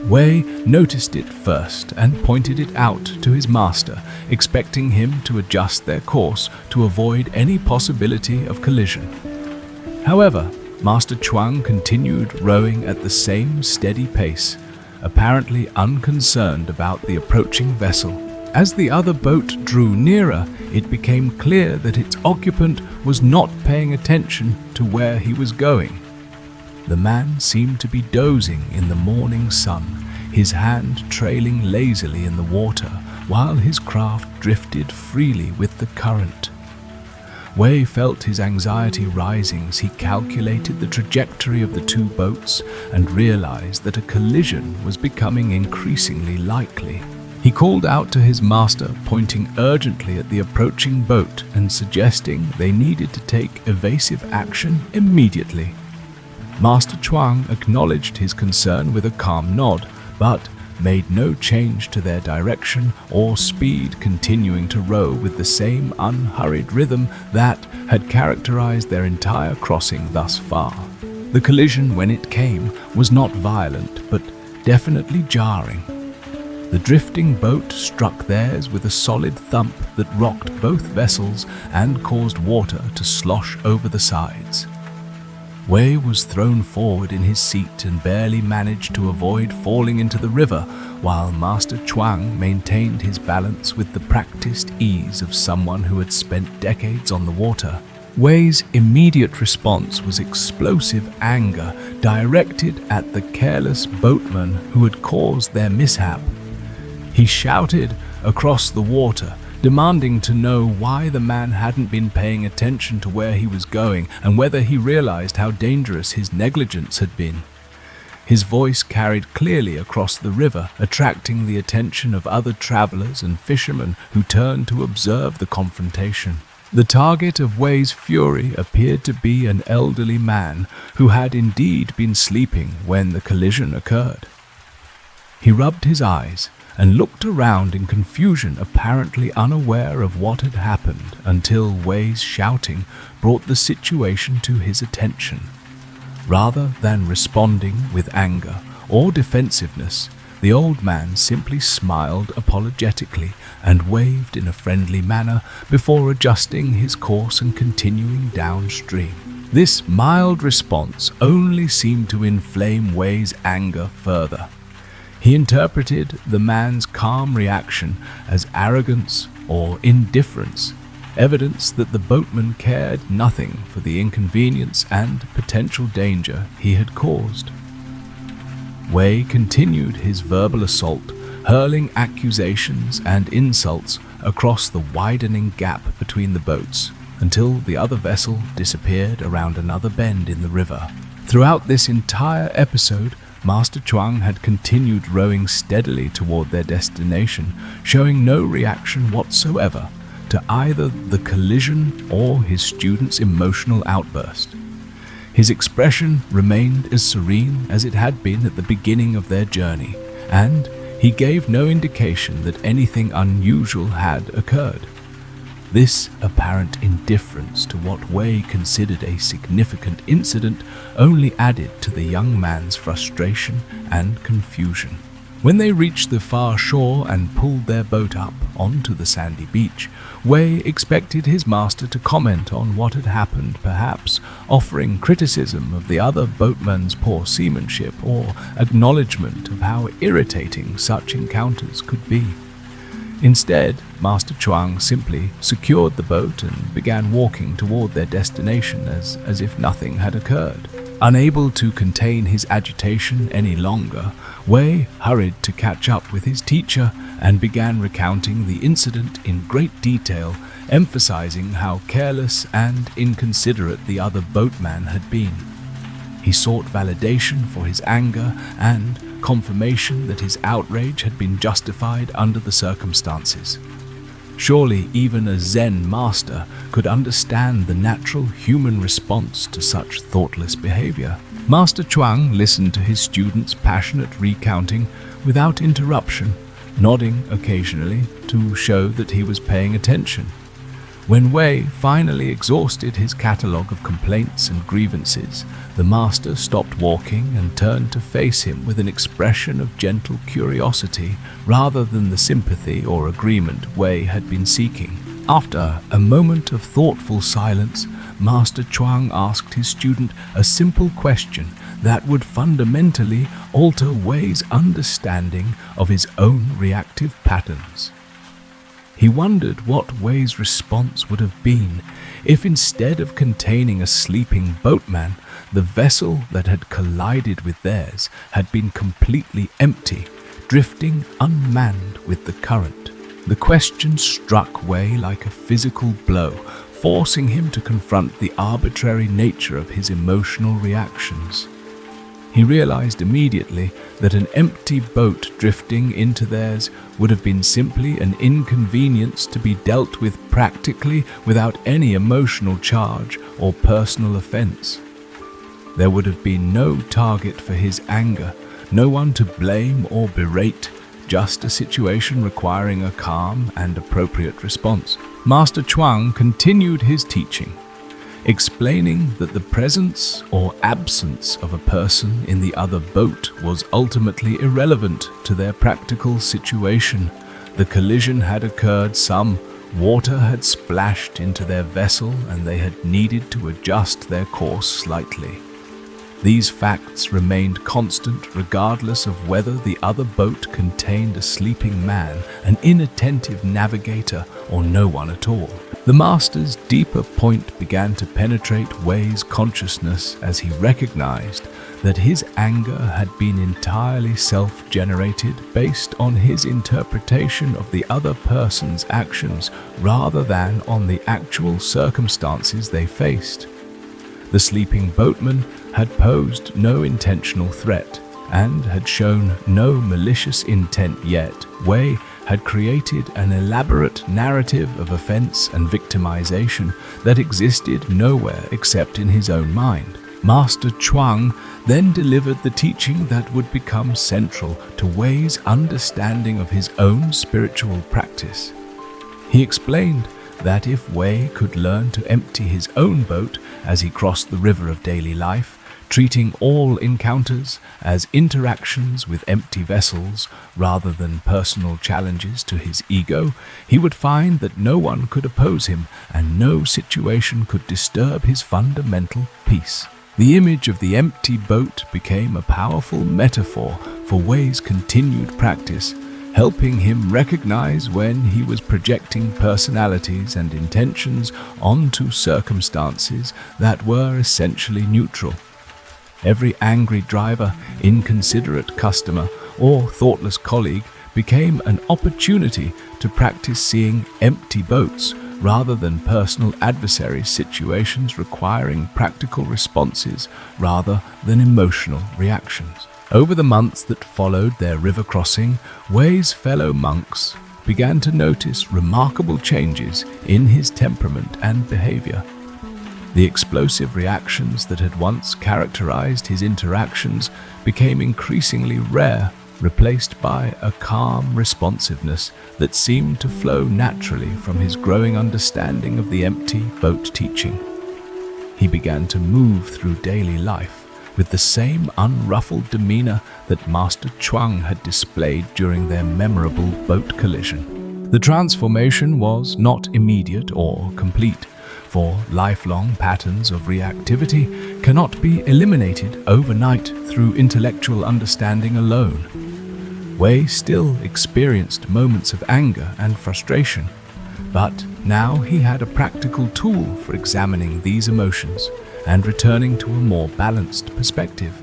Wei noticed it first and pointed it out to his master, expecting him to adjust their course to avoid any possibility of collision. However, Master Chuang continued rowing at the same steady pace, apparently unconcerned about the approaching vessel. As the other boat drew nearer, it became clear that its occupant was not paying attention to where he was going. The man seemed to be dozing in the morning sun, his hand trailing lazily in the water while his craft drifted freely with the current. Wei felt his anxiety rising as he calculated the trajectory of the two boats and realized that a collision was becoming increasingly likely. He called out to his master, pointing urgently at the approaching boat and suggesting they needed to take evasive action immediately. Master Chuang acknowledged his concern with a calm nod, but made no change to their direction or speed, continuing to row with the same unhurried rhythm that had characterized their entire crossing thus far. The collision, when it came, was not violent, but definitely jarring. The drifting boat struck theirs with a solid thump that rocked both vessels and caused water to slosh over the sides. Wei was thrown forward in his seat and barely managed to avoid falling into the river, while Master Chuang maintained his balance with the practiced ease of someone who had spent decades on the water. Wei's immediate response was explosive anger directed at the careless boatman who had caused their mishap. He shouted across the water, demanding to know why the man hadn't been paying attention to where he was going and whether he realized how dangerous his negligence had been. His voice carried clearly across the river, attracting the attention of other travelers and fishermen who turned to observe the confrontation. The target of Wei's fury appeared to be an elderly man who had indeed been sleeping when the collision occurred. He rubbed his eyes and looked around in confusion, apparently unaware of what had happened until Wei's shouting brought the situation to his attention. Rather than responding with anger or defensiveness, the old man simply smiled apologetically and waved in a friendly manner before adjusting his course and continuing downstream. This mild response only seemed to inflame Wei's anger further. He interpreted the man's calm reaction as arrogance or indifference, evidence that the boatman cared nothing for the inconvenience and potential danger he had caused. Wei continued his verbal assault, hurling accusations and insults across the widening gap between the boats until the other vessel disappeared around another bend in the river. Throughout this entire episode, Master Chuang had continued rowing steadily toward their destination, showing no reaction whatsoever to either the collision or his student's emotional outburst. His expression remained as serene as it had been at the beginning of their journey, and he gave no indication that anything unusual had occurred. This apparent indifference to what Wei considered a significant incident only added to the young man's frustration and confusion. When they reached the far shore and pulled their boat up onto the sandy beach, Wei expected his master to comment on what had happened, perhaps offering criticism of the other boatman's poor seamanship or acknowledgement of how irritating such encounters could be. Instead, Master Chuang simply secured the boat and began walking toward their destination as if nothing had occurred. Unable to contain his agitation any longer, Wei hurried to catch up with his teacher and began recounting the incident in great detail, emphasizing how careless and inconsiderate the other boatman had been. He sought validation for his anger and confirmation that his outrage had been justified under the circumstances. Surely even a Zen master could understand the natural human response to such thoughtless behavior. Master Chuang listened to his student's passionate recounting without interruption, nodding occasionally to show that he was paying attention. When Wei finally exhausted his catalogue of complaints and grievances, the master stopped walking and turned to face him with an expression of gentle curiosity rather than the sympathy or agreement Wei had been seeking. After a moment of thoughtful silence, Master Chuang asked his student a simple question that would fundamentally alter Wei's understanding of his own reactive patterns. He wondered what Wei's response would have been if instead of containing a sleeping boatman, the vessel that had collided with theirs had been completely empty, drifting unmanned with the current. The question struck Wei like a physical blow, forcing him to confront the arbitrary nature of his emotional reactions. He realized immediately that an empty boat drifting into theirs would have been simply an inconvenience to be dealt with practically without any emotional charge or personal offense. There would have been no target for his anger, no one to blame or berate, just a situation requiring a calm and appropriate response. Master Chuang continued his teaching, explaining that the presence or absence of a person in the other boat was ultimately irrelevant to their practical situation. The collision had occurred, some water had splashed into their vessel, and they had needed to adjust their course slightly. These facts remained constant regardless of whether the other boat contained a sleeping man, an inattentive navigator, or no one at all. The master's deeper point began to penetrate Wei's consciousness as he recognized that his anger had been entirely self-generated based on his interpretation of the other person's actions rather than on the actual circumstances they faced. The sleeping boatman had posed no intentional threat and had shown no malicious intent, yet Wei had created an elaborate narrative of offense and victimization that existed nowhere except in his own mind. Master Chuang then delivered the teaching that would become central to Wei's understanding of his own spiritual practice. He explained that if Wei could learn to empty his own boat as he crossed the river of daily life, treating all encounters as interactions with empty vessels rather than personal challenges to his ego, he would find that no one could oppose him and no situation could disturb his fundamental peace. The image of the empty boat became a powerful metaphor for Wei's continued practice, helping him recognize when he was projecting personalities and intentions onto circumstances that were essentially neutral. Every angry driver, inconsiderate customer, or thoughtless colleague became an opportunity to practice seeing empty boats rather than personal adversary situations requiring practical responses rather than emotional reactions. Over the months that followed their river crossing, Wei's fellow monks began to notice remarkable changes in his temperament and behavior. The explosive reactions that had once characterized his interactions became increasingly rare, replaced by a calm responsiveness that seemed to flow naturally from his growing understanding of the empty boat teaching. He began to move through daily life with the same unruffled demeanor that Master Chuang had displayed during their memorable boat collision. The transformation was not immediate or complete, for lifelong patterns of reactivity cannot be eliminated overnight through intellectual understanding alone. Wei still experienced moments of anger and frustration, but now he had a practical tool for examining these emotions and returning to a more balanced perspective.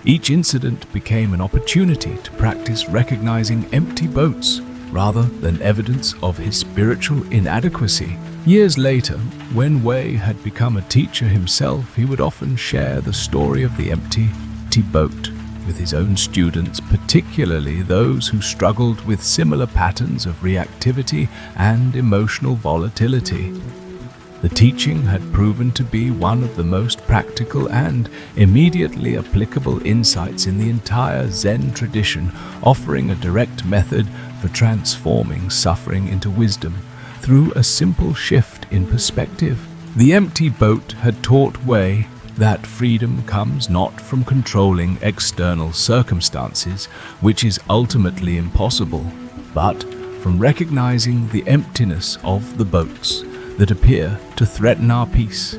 Each incident became an opportunity to practice recognizing empty boats rather than evidence of his spiritual inadequacy. Years later, when Wei had become a teacher himself, he would often share the story of the empty boat with his own students, particularly those who struggled with similar patterns of reactivity and emotional volatility. The teaching had proven to be one of the most practical and immediately applicable insights in the entire Zen tradition, offering a direct method for transforming suffering into wisdom through a simple shift in perspective. The empty boat had taught Wei that freedom comes not from controlling external circumstances, which is ultimately impossible, but from recognizing the emptiness of the boats that appear to threaten our peace,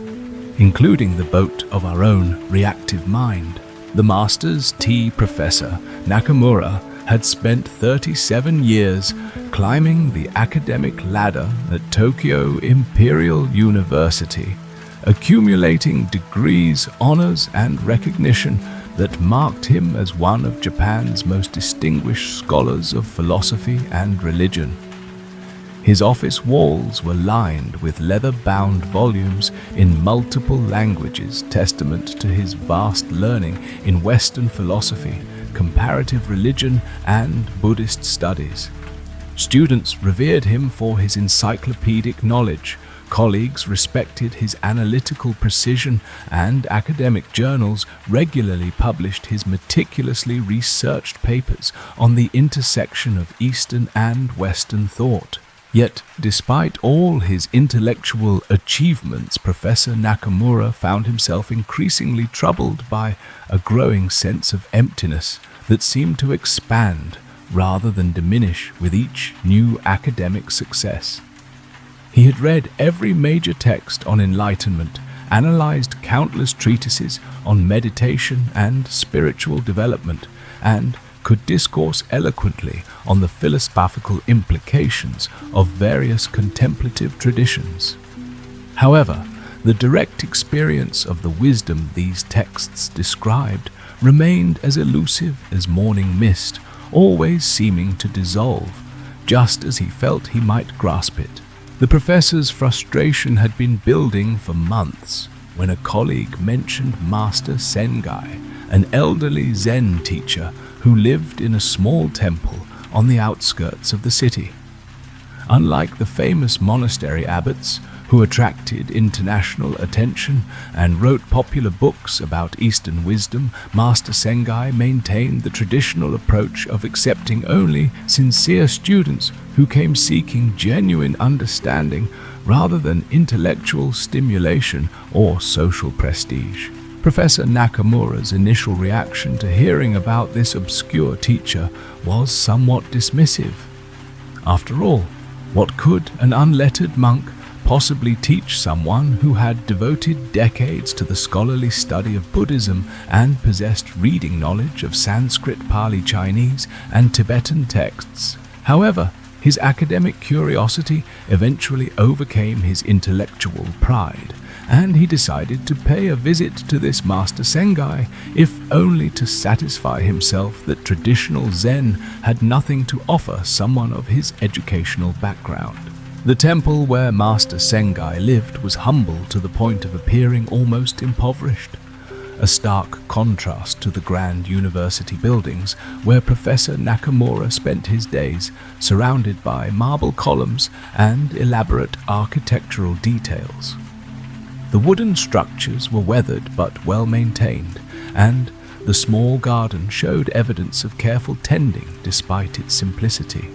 including the boat of our own reactive mind. The Master's tea professor, Nakamura, had spent 37 years climbing the academic ladder at Tokyo Imperial University, accumulating degrees, honors, and recognition that marked him as one of Japan's most distinguished scholars of philosophy and religion. His office walls were lined with leather-bound volumes in multiple languages, testament to his vast learning in Western philosophy, comparative religion, and Buddhist studies. Students revered him for his encyclopedic knowledge, colleagues respected his analytical precision, and academic journals regularly published his meticulously researched papers on the intersection of Eastern and Western thought. Yet, despite all his intellectual achievements, Professor Nakamura found himself increasingly troubled by a growing sense of emptiness that seemed to expand rather than diminish with each new academic success. He had read every major text on enlightenment, analyzed countless treatises on meditation and spiritual development, and could discourse eloquently on the philosophical implications of various contemplative traditions. However, the direct experience of the wisdom these texts described remained as elusive as morning mist, always seeming to dissolve, just as he felt he might grasp it. The professor's frustration had been building for months when a colleague mentioned Master Sengai, an elderly Zen teacher who lived in a small temple on the outskirts of the city. Unlike the famous monastery abbots, who attracted international attention and wrote popular books about Eastern wisdom, Master Sengai maintained the traditional approach of accepting only sincere students who came seeking genuine understanding rather than intellectual stimulation or social prestige. Professor Nakamura's initial reaction to hearing about this obscure teacher was somewhat dismissive. After all, what could an unlettered monk possibly teach someone who had devoted decades to the scholarly study of Buddhism and possessed reading knowledge of Sanskrit, Pali Chinese, and Tibetan texts? However, his academic curiosity eventually overcame his intellectual pride, and he decided to pay a visit to this Master Sengai, if only to satisfy himself that traditional Zen had nothing to offer someone of his educational background. The temple where Master Sengai lived was humble to the point of appearing almost impoverished, a stark contrast to the grand university buildings where Professor Nakamura spent his days, surrounded by marble columns and elaborate architectural details. The wooden structures were weathered but well maintained, and the small garden showed evidence of careful tending despite its simplicity.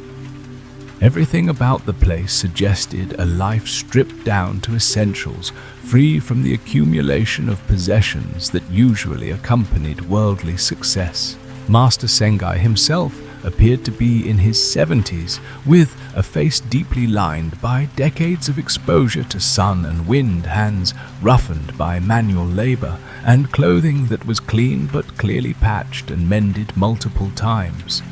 Everything about the place suggested a life stripped down to essentials, free from the accumulation of possessions that usually accompanied worldly success. Master Sengai himself appeared to be in his 70s, with a face deeply lined by decades of exposure to sun and wind, hands roughened by manual labor, and clothing that was clean but clearly patched and mended multiple times.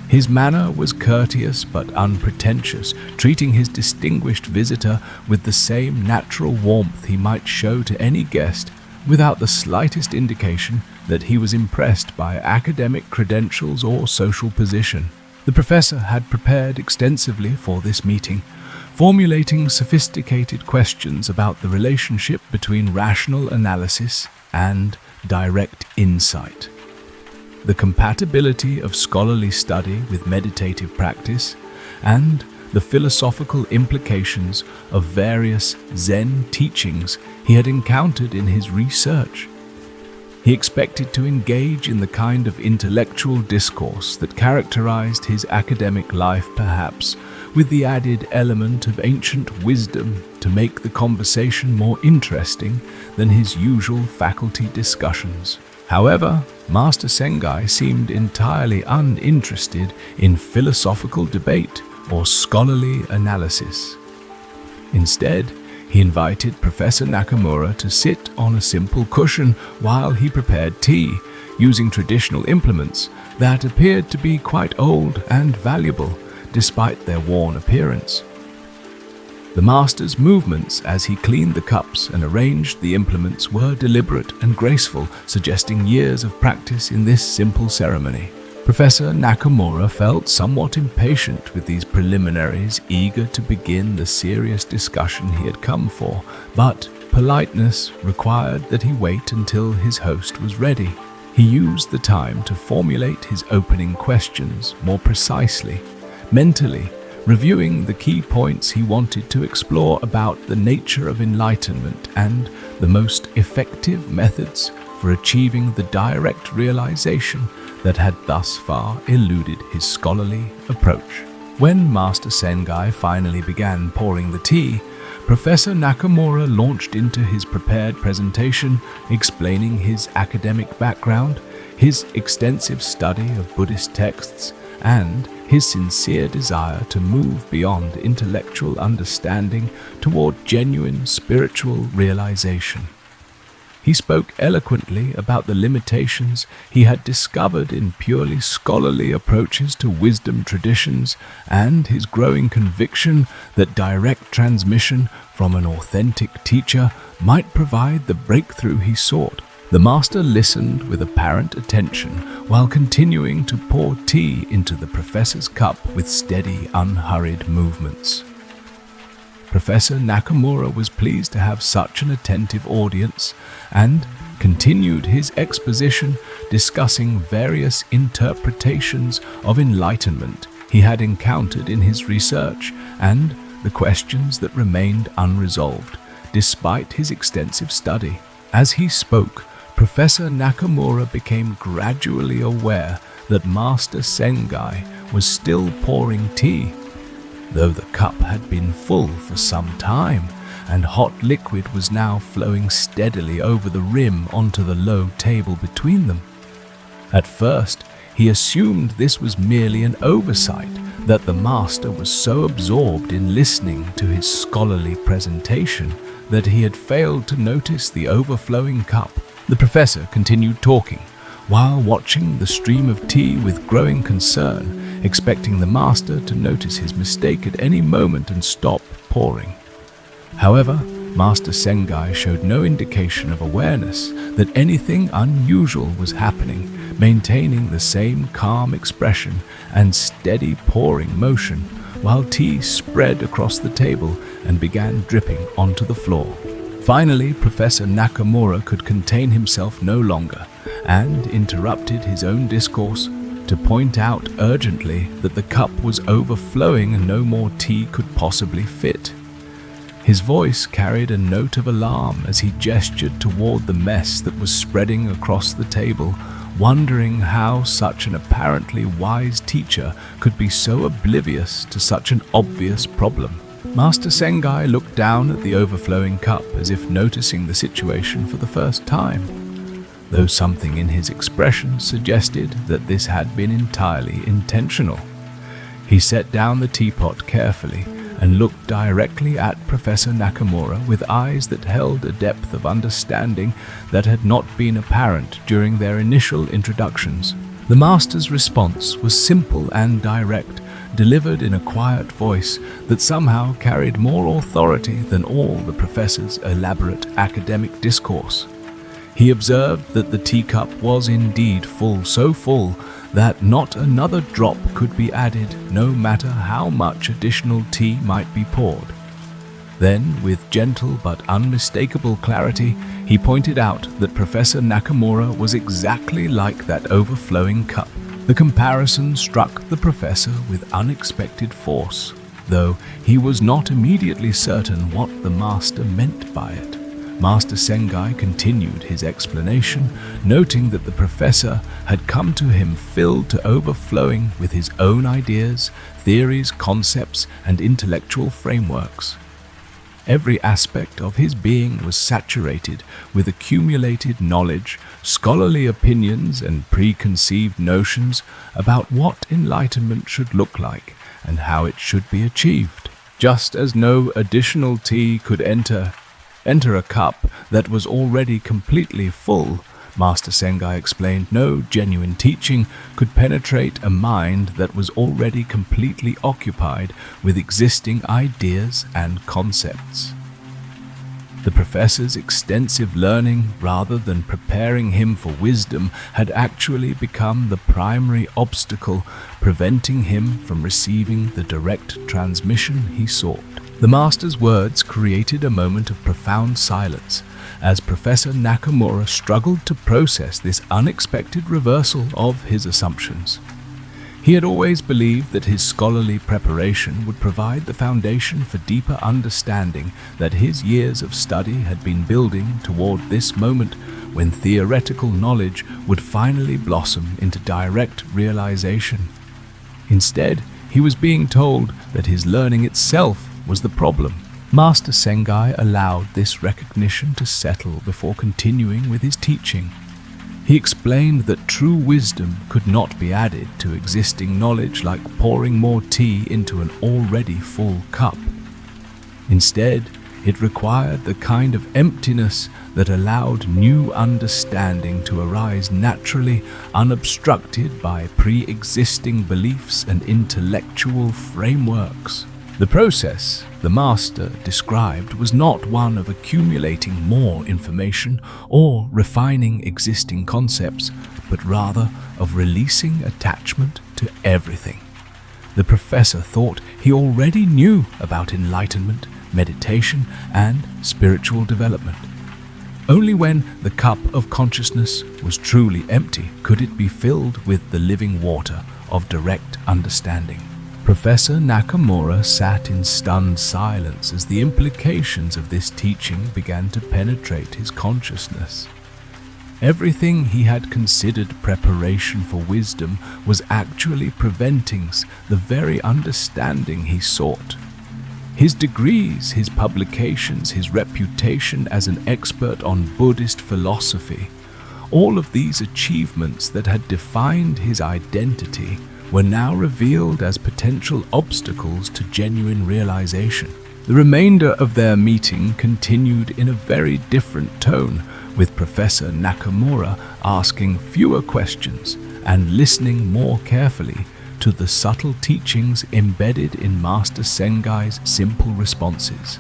His manner was courteous but unpretentious, treating his distinguished visitor with the same natural warmth he might show to any guest, without the slightest indication that he was impressed by academic credentials or social position. The professor had prepared extensively for this meeting, formulating sophisticated questions about the relationship between rational analysis and direct insight, the compatibility of scholarly study with meditative practice, and the philosophical implications of various Zen teachings he had encountered in his research. He expected to engage in the kind of intellectual discourse that characterized his academic life, perhaps with the added element of ancient wisdom to make the conversation more interesting than his usual faculty discussions. However, Master Sengai seemed entirely uninterested in philosophical debate or scholarly analysis. Instead, he invited Professor Nakamura to sit on a simple cushion while he prepared tea, using traditional implements that appeared to be quite old and valuable, despite their worn appearance. The master's movements as he cleaned the cups and arranged the implements were deliberate and graceful, suggesting years of practice in this simple ceremony. Professor Nakamura felt somewhat impatient with these preliminaries, eager to begin the serious discussion he had come for, but politeness required that he wait until his host was ready. He used the time to formulate his opening questions more precisely, mentally reviewing the key points he wanted to explore about the nature of enlightenment and the most effective methods for achieving the direct realization that had thus far eluded his scholarly approach. When Master Sengai finally began pouring the tea, Professor Nakamura launched into his prepared presentation, explaining his academic background, his extensive study of Buddhist texts, and his sincere desire to move beyond intellectual understanding toward genuine spiritual realization. He spoke eloquently about the limitations he had discovered in purely scholarly approaches to wisdom traditions and his growing conviction that direct transmission from an authentic teacher might provide the breakthrough he sought. The master listened with apparent attention while continuing to pour tea into the professor's cup with steady, unhurried movements. Professor Nakamura was pleased to have such an attentive audience and continued his exposition, discussing various interpretations of enlightenment he had encountered in his research and the questions that remained unresolved despite his extensive study. As he spoke, Professor Nakamura became gradually aware that Master Sengai was still pouring tea. Though the cup had been full for some time, and hot liquid was now flowing steadily over the rim onto the low table between them. At first, he assumed this was merely an oversight, that the master was so absorbed in listening to his scholarly presentation that he had failed to notice the overflowing cup. The professor continued talking, while watching the stream of tea with growing concern, expecting the master to notice his mistake at any moment and stop pouring. However, Master Sengai showed no indication of awareness that anything unusual was happening, maintaining the same calm expression and steady pouring motion, while tea spread across the table and began dripping onto the floor. Finally, Professor Nakamura could contain himself no longer and interrupted his own discourse to point out urgently that the cup was overflowing and no more tea could possibly fit. His voice carried a note of alarm as he gestured toward the mess that was spreading across the table, wondering how such an apparently wise teacher could be so oblivious to such an obvious problem. Master Sengai looked down at the overflowing cup as if noticing the situation for the first time, though something in his expression suggested that this had been entirely intentional. He set down the teapot carefully and looked directly at Professor Nakamura with eyes that held a depth of understanding that had not been apparent during their initial introductions. The master's response was simple and direct, delivered in a quiet voice that somehow carried more authority than all the professor's elaborate academic discourse. He observed that the teacup was indeed full, so full that not another drop could be added, no matter how much additional tea might be poured. Then, with gentle but unmistakable clarity, he pointed out that Professor Nakamura was exactly like that overflowing cup. The comparison struck the professor with unexpected force, though he was not immediately certain what the master meant by it. Master Sengai continued his explanation, noting that the professor had come to him filled to overflowing with his own ideas, theories, concepts, and intellectual frameworks. Every aspect of his being was saturated with accumulated knowledge, scholarly opinions, and preconceived notions about what enlightenment should look like and how it should be achieved. Just as no additional tea could enter a cup that was already completely full, Master Sengai explained, no genuine teaching could penetrate a mind that was already completely occupied with existing ideas and concepts. The professor's extensive learning, rather than preparing him for wisdom, had actually become the primary obstacle preventing him from receiving the direct transmission he sought. The master's words created a moment of profound silence as Professor Nakamura struggled to process this unexpected reversal of his assumptions. He had always believed that his scholarly preparation would provide the foundation for deeper understanding that his years of study had been building toward this moment when theoretical knowledge would finally blossom into direct realization. Instead, he was being told that his learning itself was the problem. Master Sengai allowed this recognition to settle before continuing with his teaching. He explained that true wisdom could not be added to existing knowledge like pouring more tea into an already full cup. Instead, it required the kind of emptiness that allowed new understanding to arise naturally, unobstructed by pre-existing beliefs and intellectual frameworks. The process the master described was not one of accumulating more information or refining existing concepts, but rather of releasing attachment to everything. The professor thought he already knew about enlightenment, meditation, and spiritual development. Only when the cup of consciousness was truly empty could it be filled with the living water of direct understanding. Professor Nakamura sat in stunned silence as the implications of this teaching began to penetrate his consciousness. Everything he had considered preparation for wisdom was actually preventing the very understanding he sought. His degrees, his publications, his reputation as an expert on Buddhist philosophy, all of these achievements that had defined his identity were now revealed as potential obstacles to genuine realization. The remainder of their meeting continued in a very different tone, with Professor Nakamura asking fewer questions and listening more carefully to the subtle teachings embedded in Master Sengai's simple responses.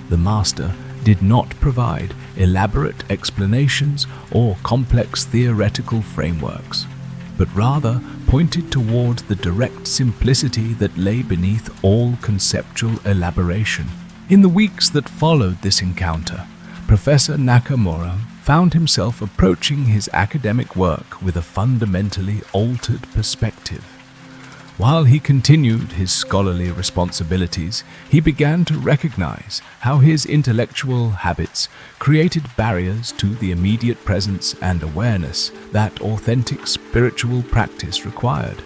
The Master did not provide elaborate explanations or complex theoretical frameworks, but rather pointed toward the direct simplicity that lay beneath all conceptual elaboration. In the weeks that followed this encounter, Professor Nakamura found himself approaching his academic work with a fundamentally altered perspective. While he continued his scholarly responsibilities, he began to recognize how his intellectual habits created barriers to the immediate presence and awareness that authentic spiritual practice required.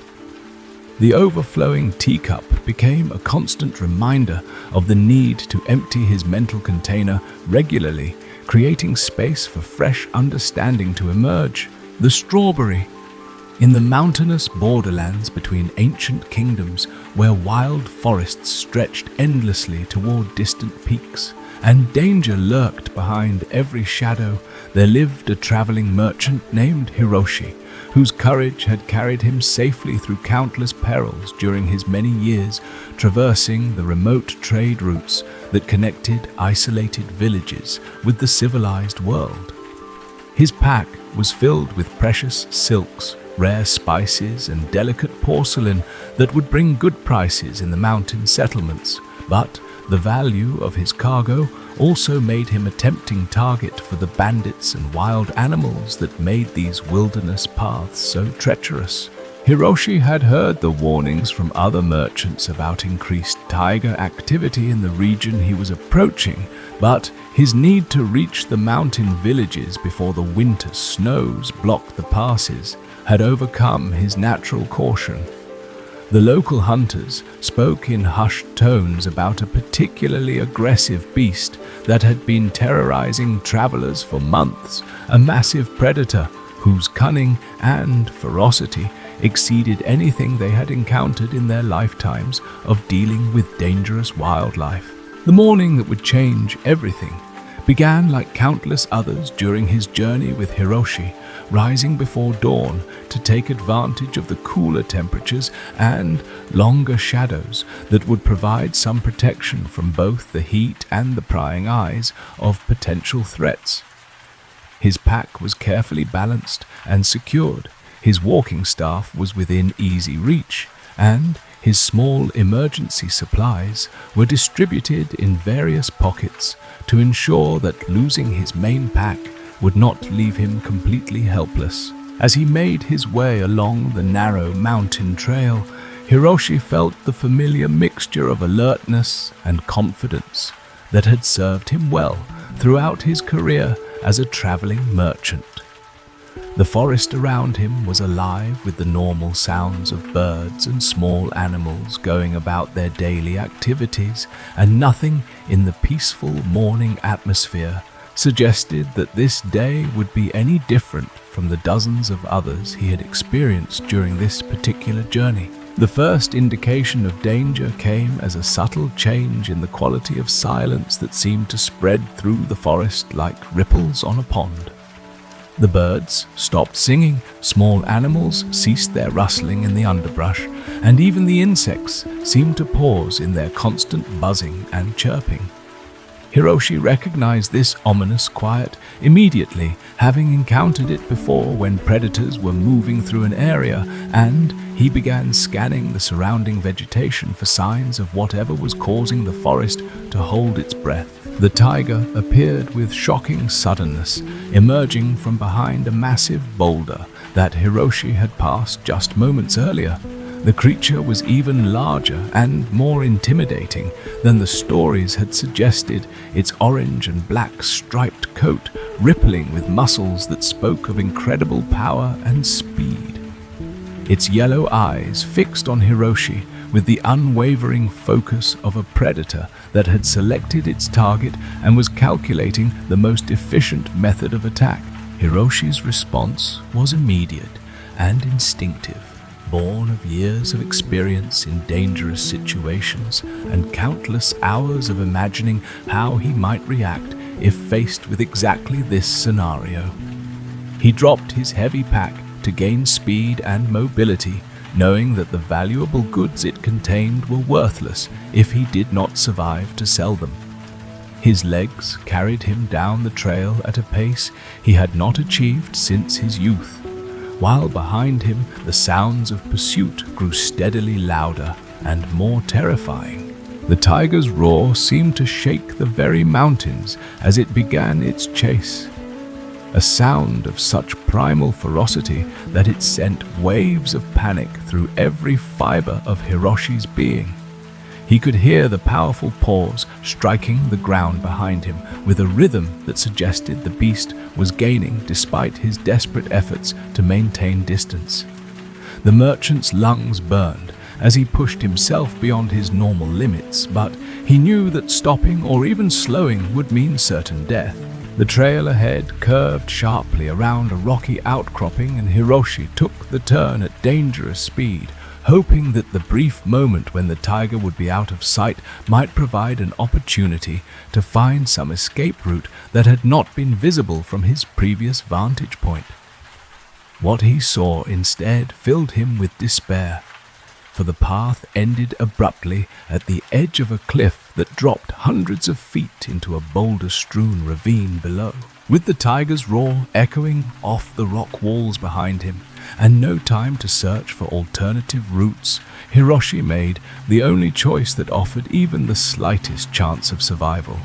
The overflowing teacup became a constant reminder of the need to empty his mental container regularly, creating space for fresh understanding to emerge. The strawberry. In the mountainous borderlands between ancient kingdoms, where wild forests stretched endlessly toward distant peaks, and danger lurked behind every shadow, there lived a traveling merchant named Hiroshi, whose courage had carried him safely through countless perils during his many years traversing the remote trade routes that connected isolated villages with the civilized world. His pack was filled with precious silks, rare spices, and delicate porcelain that would bring good prices in the mountain settlements, but the value of his cargo also made him a tempting target for the bandits and wild animals that made these wilderness paths so treacherous. Hiroshi had heard the warnings from other merchants about increased tiger activity in the region he was approaching, but his need to reach the mountain villages before the winter snows blocked the passes had overcome his natural caution. The local hunters spoke in hushed tones about a particularly aggressive beast that had been terrorizing travelers for months, a massive predator whose cunning and ferocity exceeded anything they had encountered in their lifetimes of dealing with dangerous wildlife. The morning that would change everything began like countless others during his journey with Hiroshi, rising before dawn to take advantage of the cooler temperatures and longer shadows that would provide some protection from both the heat and the prying eyes of potential threats. His pack was carefully balanced and secured, his walking staff was within easy reach, and his small emergency supplies were distributed in various pockets to ensure that losing his main pack would not leave him completely helpless. As he made his way along the narrow mountain trail, Hiroshi felt the familiar mixture of alertness and confidence that had served him well throughout his career as a traveling merchant. The forest around him was alive with the normal sounds of birds and small animals going about their daily activities, and nothing in the peaceful morning atmosphere suggested that this day would be any different from the dozens of others he had experienced during this particular journey. The first indication of danger came as a subtle change in the quality of silence that seemed to spread through the forest like ripples on a pond. The birds stopped singing, small animals ceased their rustling in the underbrush, and even the insects seemed to pause in their constant buzzing and chirping. Hiroshi recognized this ominous quiet immediately, having encountered it before when predators were moving through an area, and he began scanning the surrounding vegetation for signs of whatever was causing the forest to hold its breath. The tiger appeared with shocking suddenness, emerging from behind a massive boulder that Hiroshi had passed just moments earlier. The creature was even larger and more intimidating than the stories had suggested, its orange and black striped coat rippling with muscles that spoke of incredible power and speed. Its yellow eyes fixed on Hiroshi with the unwavering focus of a predator that had selected its target and was calculating the most efficient method of attack. Hiroshi's response was immediate and instinctive, born of years of experience in dangerous situations and countless hours of imagining how he might react if faced with exactly this scenario. He dropped his heavy pack to gain speed and mobility, knowing that the valuable goods it contained were worthless if he did not survive to sell them. His legs carried him down the trail at a pace he had not achieved since his youth, while behind him the sounds of pursuit grew steadily louder and more terrifying. The tiger's roar seemed to shake the very mountains as it began its chase, a sound of such primal ferocity that it sent waves of panic through every fiber of Hiroshi's being. He could hear the powerful paws striking the ground behind him with a rhythm that suggested the beast was gaining despite his desperate efforts to maintain distance. The merchant's lungs burned as he pushed himself beyond his normal limits, but he knew that stopping or even slowing would mean certain death. The trail ahead curved sharply around a rocky outcropping, and Hiroshi took the turn at dangerous speed, hoping that the brief moment when the tiger would be out of sight might provide an opportunity to find some escape route that had not been visible from his previous vantage point. What he saw instead filled him with despair, for the path ended abruptly at the edge of a cliff that dropped hundreds of feet into a boulder-strewn ravine below. With the tiger's roar echoing off the rock walls behind him, and no time to search for alternative routes, Hiroshi made the only choice that offered even the slightest chance of survival.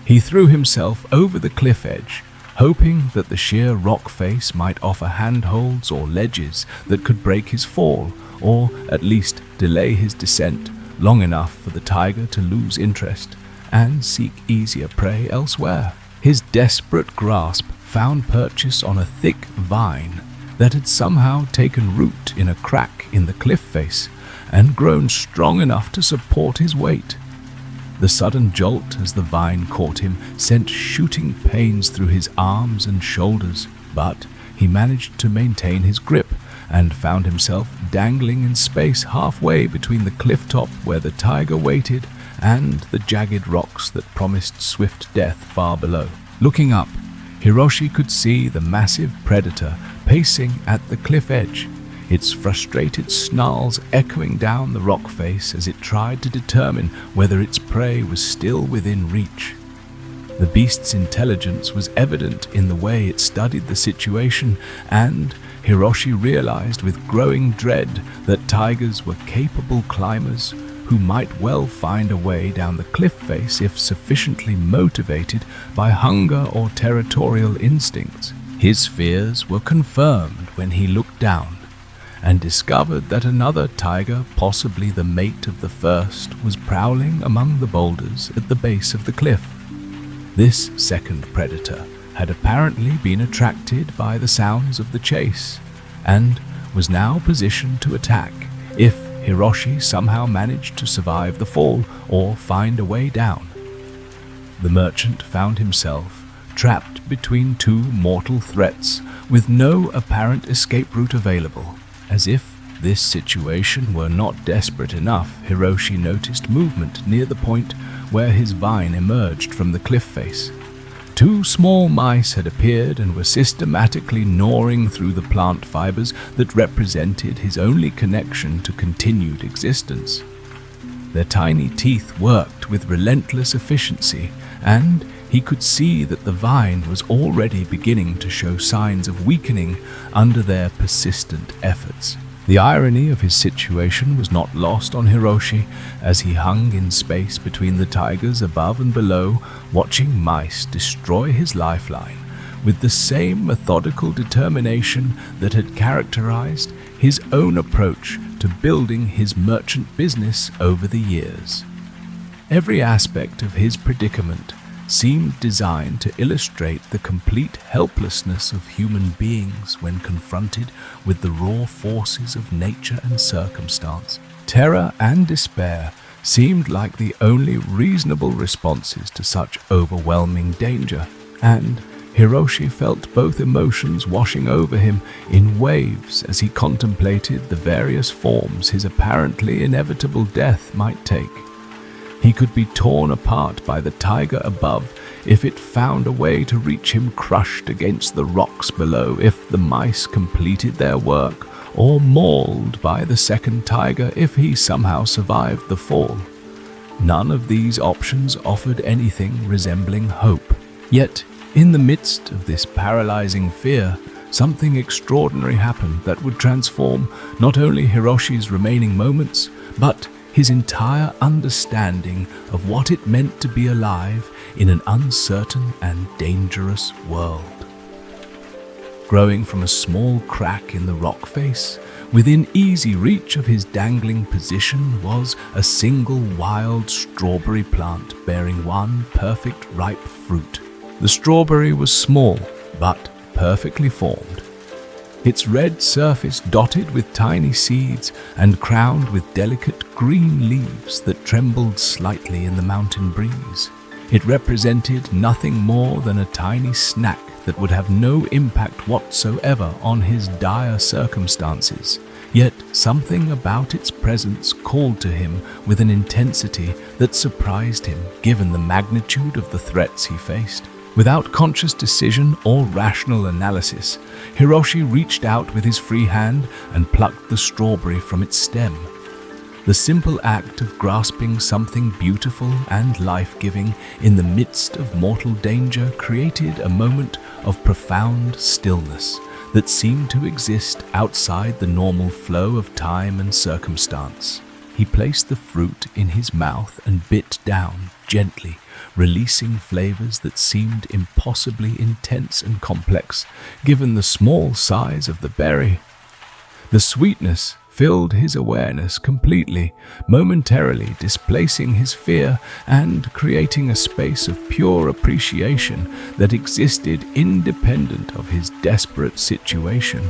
He threw himself over the cliff edge, hoping that the sheer rock face might offer handholds or ledges that could break his fall, or at least delay his descent long enough for the tiger to lose interest and seek easier prey elsewhere. His desperate grasp found purchase on a thick vine that had somehow taken root in a crack in the cliff face and grown strong enough to support his weight. The sudden jolt as the vine caught him sent shooting pains through his arms and shoulders, but he managed to maintain his grip and found himself dangling in space halfway between the cliff top where the tiger waited and the jagged rocks that promised swift death far below. Looking up, Hiroshi could see the massive predator pacing at the cliff edge, its frustrated snarls echoing down the rock face as it tried to determine whether its prey was still within reach. The beast's intelligence was evident in the way it studied the situation, and Hiroshi realized with growing dread that tigers were capable climbers who might well find a way down the cliff face if sufficiently motivated by hunger or territorial instincts. His fears were confirmed when he looked down and discovered that another tiger, possibly the mate of the first, was prowling among the boulders at the base of the cliff. This second predator had apparently been attracted by the sounds of the chase and was now positioned to attack if Hiroshi somehow managed to survive the fall or find a way down. The merchant found himself trapped between two mortal threats with no apparent escape route available. As if this situation were not desperate enough, Hiroshi noticed movement near the point where his vine emerged from the cliff face. Two small mice had appeared and were systematically gnawing through the plant fibers that represented his only connection to continued existence. Their tiny teeth worked with relentless efficiency, and he could see that the vine was already beginning to show signs of weakening under their persistent efforts. The irony of his situation was not lost on Hiroshi as he hung in space between the tigers above and below, watching mice destroy his lifeline with the same methodical determination that had characterized his own approach to building his merchant business over the years. Every aspect of his predicament seemed designed to illustrate the complete helplessness of human beings when confronted with the raw forces of nature and circumstance. Terror and despair seemed like the only reasonable responses to such overwhelming danger, and Hiroshi felt both emotions washing over him in waves as he contemplated the various forms his apparently inevitable death might take. He could be torn apart by the tiger above if it found a way to reach him, crushed against the rocks below if the mice completed their work, or mauled by the second tiger if he somehow survived the fall. None of these options offered anything resembling hope. Yet, in the midst of this paralyzing fear, something extraordinary happened that would transform not only Hiroshi's remaining moments, but his entire understanding of what it meant to be alive in an uncertain and dangerous world. Growing from a small crack in the rock face, within easy reach of his dangling position was a single wild strawberry plant bearing one perfect ripe fruit. The strawberry was small, but perfectly formed. Its red surface dotted with tiny seeds and crowned with delicate green leaves that trembled slightly in the mountain breeze. It represented nothing more than a tiny snack that would have no impact whatsoever on his dire circumstances. Yet something about its presence called to him with an intensity that surprised him given the magnitude of the threats he faced. Without conscious decision or rational analysis, Hiroshi reached out with his free hand and plucked the strawberry from its stem. The simple act of grasping something beautiful and life-giving in the midst of mortal danger created a moment of profound stillness that seemed to exist outside the normal flow of time and circumstance. He placed the fruit in his mouth and bit down gently, releasing flavors that seemed impossibly intense and complex, given the small size of the berry. The sweetness filled his awareness completely, momentarily displacing his fear and creating a space of pure appreciation that existed independent of his desperate situation.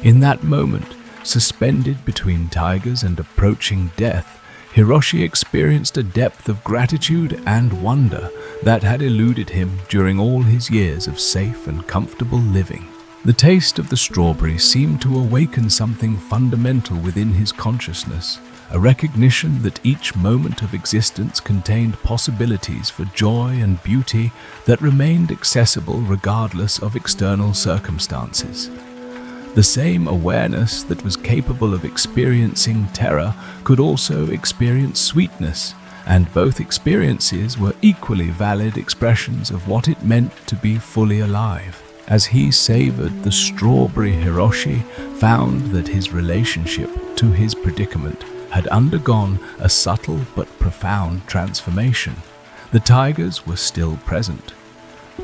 In that moment, suspended between tigers and approaching death, Hiroshi experienced a depth of gratitude and wonder that had eluded him during all his years of safe and comfortable living. The taste of the strawberry seemed to awaken something fundamental within his consciousness, a recognition that each moment of existence contained possibilities for joy and beauty that remained accessible regardless of external circumstances. The same awareness that was capable of experiencing terror could also experience sweetness, and both experiences were equally valid expressions of what it meant to be fully alive. As he savored the strawberry, Hiroshi found that his relationship to his predicament had undergone a subtle but profound transformation. The tigers were still present.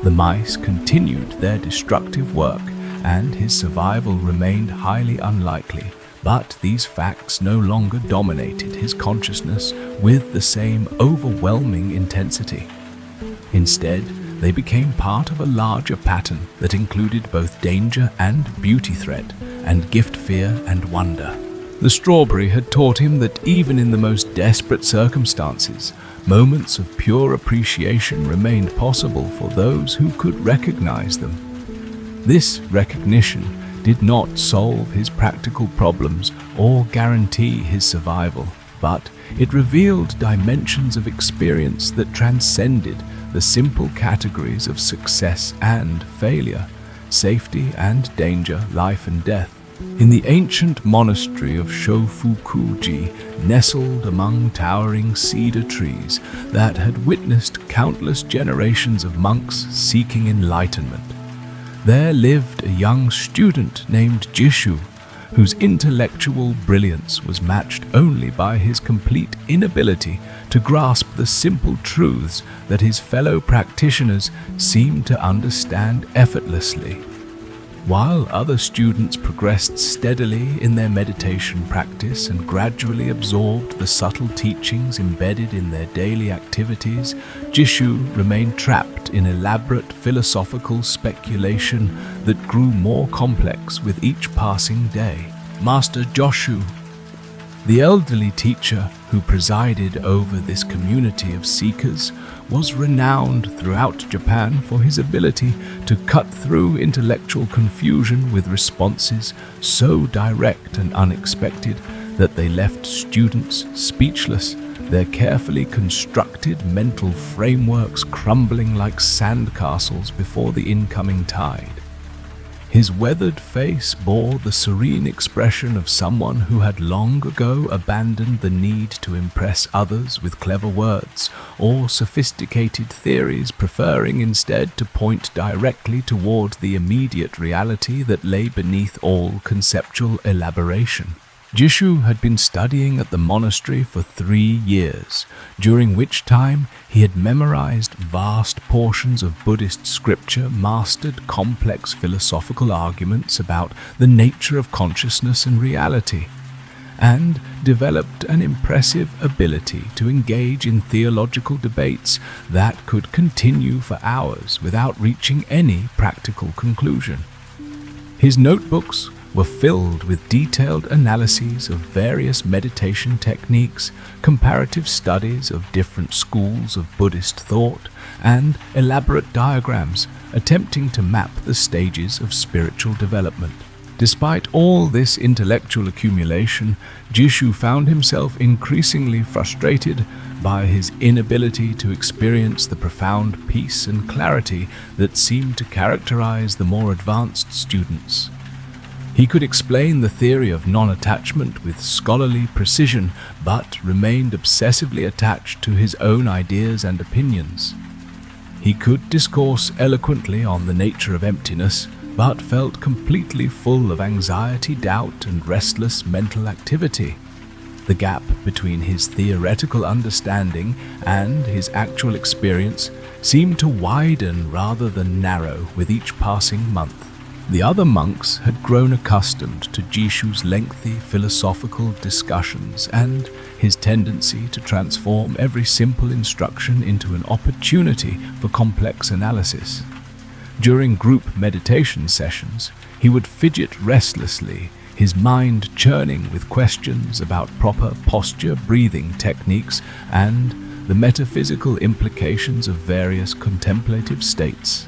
The mice continued their destructive work, and his survival remained highly unlikely, but these facts no longer dominated his consciousness with the same overwhelming intensity. Instead, they became part of a larger pattern that included both danger and beauty threat, and gift fear and wonder. The strawberry had taught him that even in the most desperate circumstances, moments of pure appreciation remained possible for those who could recognize them. This recognition did not solve his practical problems or guarantee his survival, but it revealed dimensions of experience that transcended the simple categories of success and failure, safety and danger, life and death. In the ancient monastery of Shofukuji, nestled among towering cedar trees that had witnessed countless generations of monks seeking enlightenment, there lived a young student named Jishu, whose intellectual brilliance was matched only by his complete inability to grasp the simple truths that his fellow practitioners seemed to understand effortlessly. While other students progressed steadily in their meditation practice and gradually absorbed the subtle teachings embedded in their daily activities, Jishu remained trapped in elaborate philosophical speculation that grew more complex with each passing day. Master Joshu, the elderly teacher who presided over this community of seekers, was renowned throughout Japan for his ability to cut through intellectual confusion with responses so direct and unexpected that they left students speechless, their carefully constructed mental frameworks crumbling like sandcastles before the incoming tide. His weathered face bore the serene expression of someone who had long ago abandoned the need to impress others with clever words or sophisticated theories, preferring instead to point directly toward the immediate reality that lay beneath all conceptual elaboration. Jishu had been studying at the monastery for 3 years, during which time he had memorized vast portions of Buddhist scripture, mastered complex philosophical arguments about the nature of consciousness and reality, and developed an impressive ability to engage in theological debates that could continue for hours without reaching any practical conclusion. His notebooks were filled with detailed analyses of various meditation techniques, comparative studies of different schools of Buddhist thought, and elaborate diagrams attempting to map the stages of spiritual development. Despite all this intellectual accumulation, Jishu found himself increasingly frustrated by his inability to experience the profound peace and clarity that seemed to characterize the more advanced students. He could explain the theory of non-attachment with scholarly precision, but remained obsessively attached to his own ideas and opinions. He could discourse eloquently on the nature of emptiness, but felt completely full of anxiety, doubt, and restless mental activity. The gap between his theoretical understanding and his actual experience seemed to widen rather than narrow with each passing month. The other monks had grown accustomed to Jishu's lengthy philosophical discussions and his tendency to transform every simple instruction into an opportunity for complex analysis. During group meditation sessions, he would fidget restlessly, his mind churning with questions about proper posture, breathing techniques, and the metaphysical implications of various contemplative states.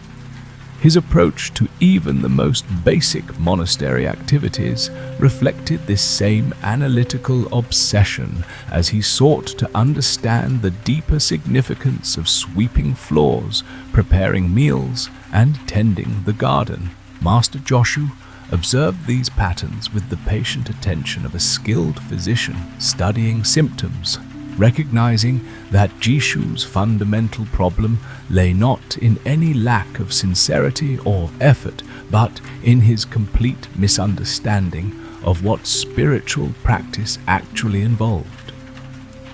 His approach to even the most basic monastery activities reflected this same analytical obsession as he sought to understand the deeper significance of sweeping floors, preparing meals, and tending the garden. Master Joshu observed these patterns with the patient attention of a skilled physician studying symptoms, recognizing that Jishu's fundamental problem lay not in any lack of sincerity or effort, but in his complete misunderstanding of what spiritual practice actually involved.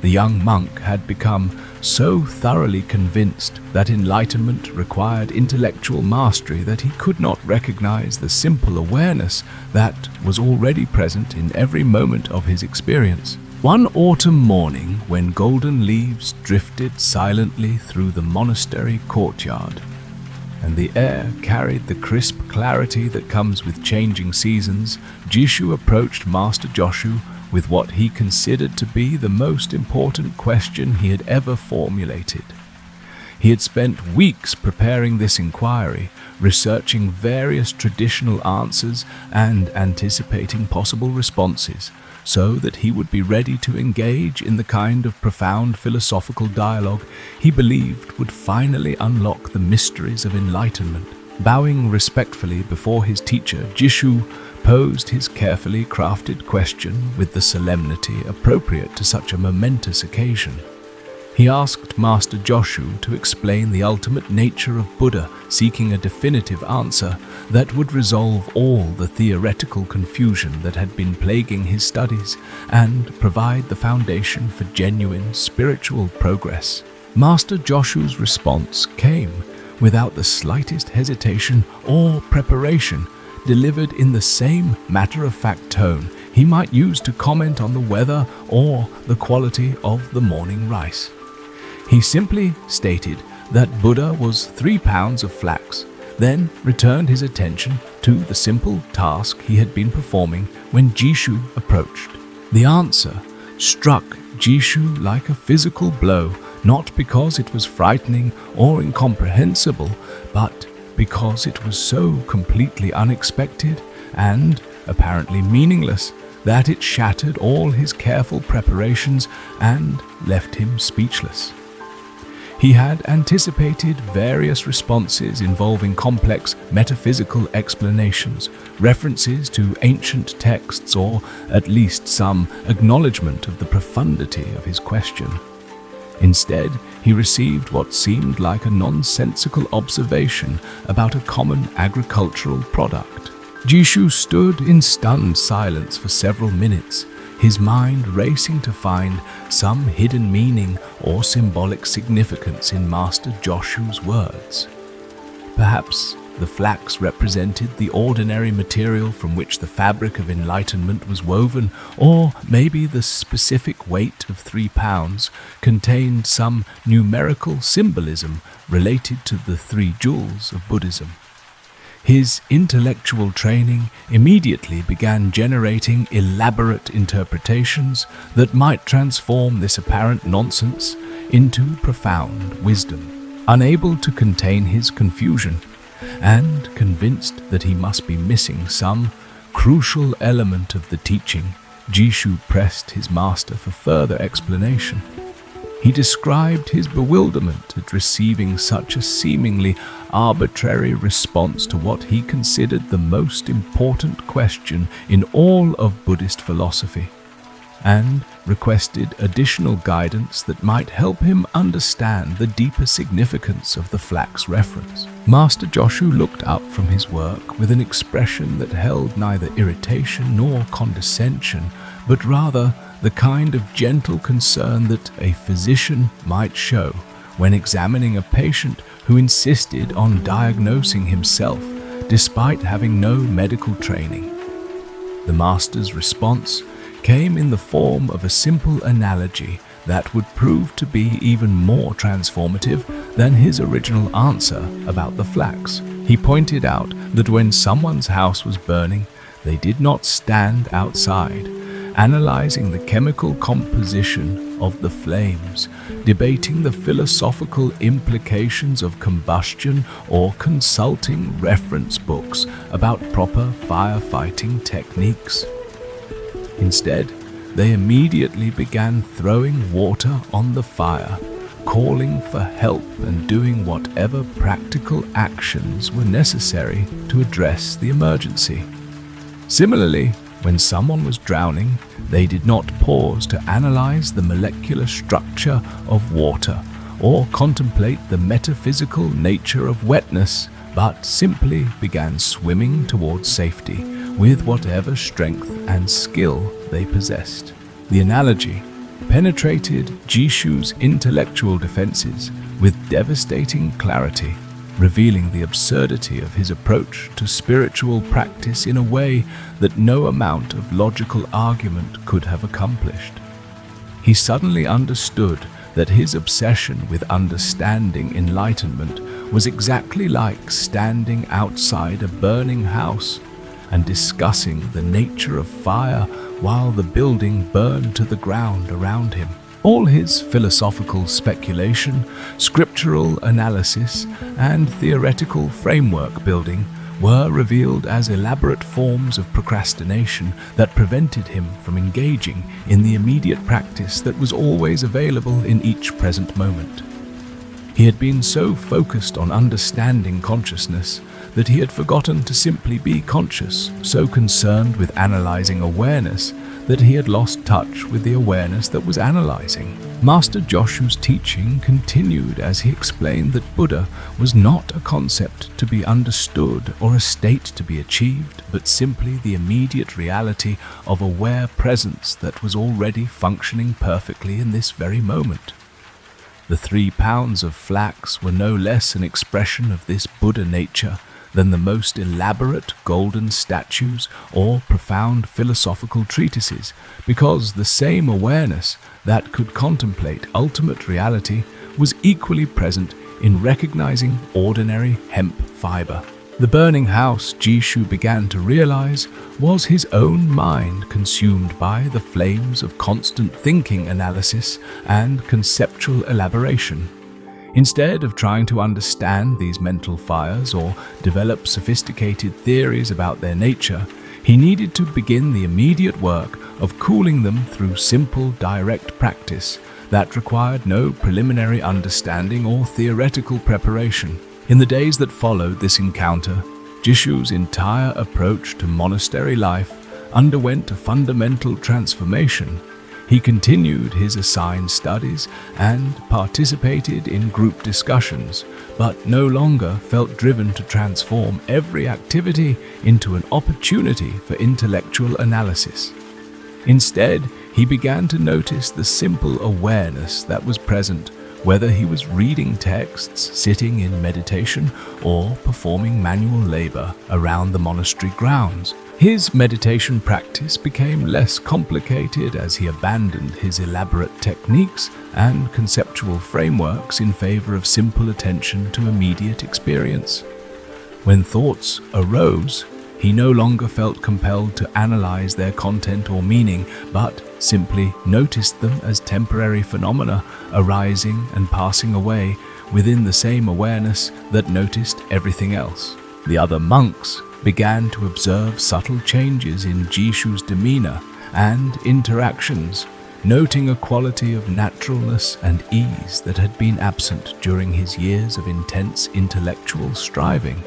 The young monk had become so thoroughly convinced that enlightenment required intellectual mastery that he could not recognize the simple awareness that was already present in every moment of his experience. One autumn morning, when golden leaves drifted silently through the monastery courtyard, and the air carried the crisp clarity that comes with changing seasons, Jishu approached Master Joshu with what he considered to be the most important question he had ever formulated. He had spent weeks preparing this inquiry, researching various traditional answers and anticipating possible responses, so that he would be ready to engage in the kind of profound philosophical dialogue he believed would finally unlock the mysteries of enlightenment. Bowing respectfully before his teacher, Jishu posed his carefully crafted question with the solemnity appropriate to such a momentous occasion. He asked Master Joshu to explain the ultimate nature of Buddha, seeking a definitive answer that would resolve all the theoretical confusion that had been plaguing his studies and provide the foundation for genuine spiritual progress. Master Joshu's response came without the slightest hesitation or preparation, delivered in the same matter-of-fact tone he might use to comment on the weather or the quality of the morning rice. He simply stated that Buddha was 3 pounds of flax, then returned his attention to the simple task he had been performing when Jishu approached. The answer struck Jishu like a physical blow, not because it was frightening or incomprehensible, but because it was so completely unexpected and apparently meaningless that it shattered all his careful preparations and left him speechless. He had anticipated various responses involving complex metaphysical explanations, references to ancient texts, or at least some acknowledgement of the profundity of his question. Instead, he received what seemed like a nonsensical observation about a common agricultural product. Jishu stood in stunned silence for several minutes, his mind racing to find some hidden meaning or symbolic significance in Master Joshu's words. Perhaps the flax represented the ordinary material from which the fabric of enlightenment was woven, or maybe the specific weight of 3 pounds contained some numerical symbolism related to the 3 jewels of Buddhism. His intellectual training immediately began generating elaborate interpretations that might transform this apparent nonsense into profound wisdom. Unable to contain his confusion, and convinced that he must be missing some crucial element of the teaching, Jishu pressed his master for further explanation. He described his bewilderment at receiving such a seemingly arbitrary response to what he considered the most important question in all of Buddhist philosophy, and requested additional guidance that might help him understand the deeper significance of the flax reference. Master Joshu looked up from his work with an expression that held neither irritation nor condescension, but rather the kind of gentle concern that a physician might show when examining a patient who insisted on diagnosing himself despite having no medical training. The master's response came in the form of a simple analogy that would prove to be even more transformative than his original answer about the flax. He pointed out that when someone's house was burning, they did not stand outside, analyzing the chemical composition of the flames, debating the philosophical implications of combustion, or consulting reference books about proper firefighting techniques. Instead, they immediately began throwing water on the fire, calling for help and doing whatever practical actions were necessary to address the emergency. Similarly, when someone was drowning, they did not pause to analyze the molecular structure of water or contemplate the metaphysical nature of wetness, but simply began swimming towards safety with whatever strength and skill they possessed. The analogy penetrated Jishu's intellectual defenses with devastating clarity, revealing the absurdity of his approach to spiritual practice in a way that no amount of logical argument could have accomplished. He suddenly understood that his obsession with understanding enlightenment was exactly like standing outside a burning house and discussing the nature of fire while the building burned to the ground around him. All his philosophical speculation, scriptural analysis, and theoretical framework building were revealed as elaborate forms of procrastination that prevented him from engaging in the immediate practice that was always available in each present moment. He had been so focused on understanding consciousness that he had forgotten to simply be conscious, so concerned with analyzing awareness that he had lost touch with the awareness that was analyzing. Master Joshu's teaching continued as he explained that Buddha was not a concept to be understood or a state to be achieved, but simply the immediate reality of aware presence that was already functioning perfectly in this very moment. The 3 pounds of flax were no less an expression of this Buddha nature than the most elaborate golden statues or profound philosophical treatises, because the same awareness that could contemplate ultimate reality was equally present in recognizing ordinary hemp fiber. The burning house, Jishu began to realize, was his own mind consumed by the flames of constant thinking analysis and conceptual elaboration. Instead of trying to understand these mental fires or develop sophisticated theories about their nature, he needed to begin the immediate work of cooling them through simple, direct practice that required no preliminary understanding or theoretical preparation. In the days that followed this encounter, Jishu's entire approach to monastery life underwent a fundamental transformation. He continued his assigned studies and participated in group discussions, but no longer felt driven to transform every activity into an opportunity for intellectual analysis. Instead, he began to notice the simple awareness that was present, whether he was reading texts, sitting in meditation, or performing manual labor around the monastery grounds. His meditation practice became less complicated as he abandoned his elaborate techniques and conceptual frameworks in favor of simple attention to immediate experience. When thoughts arose, he no longer felt compelled to analyze their content or meaning, but simply noticed them as temporary phenomena arising and passing away within the same awareness that noticed everything else. The other monks began to observe subtle changes in Jishu's demeanor and interactions, noting a quality of naturalness and ease that had been absent during his years of intense intellectual striving.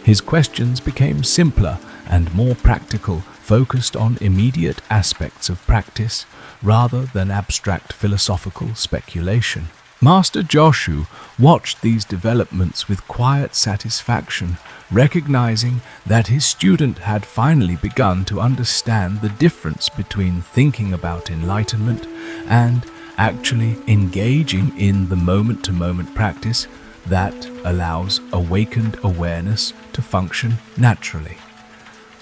His questions became simpler and more practical, focused on immediate aspects of practice rather than abstract philosophical speculation. Master Joshu watched these developments with quiet satisfaction, recognizing that his student had finally begun to understand the difference between thinking about enlightenment and actually engaging in the moment-to-moment practice that allows awakened awareness to function naturally.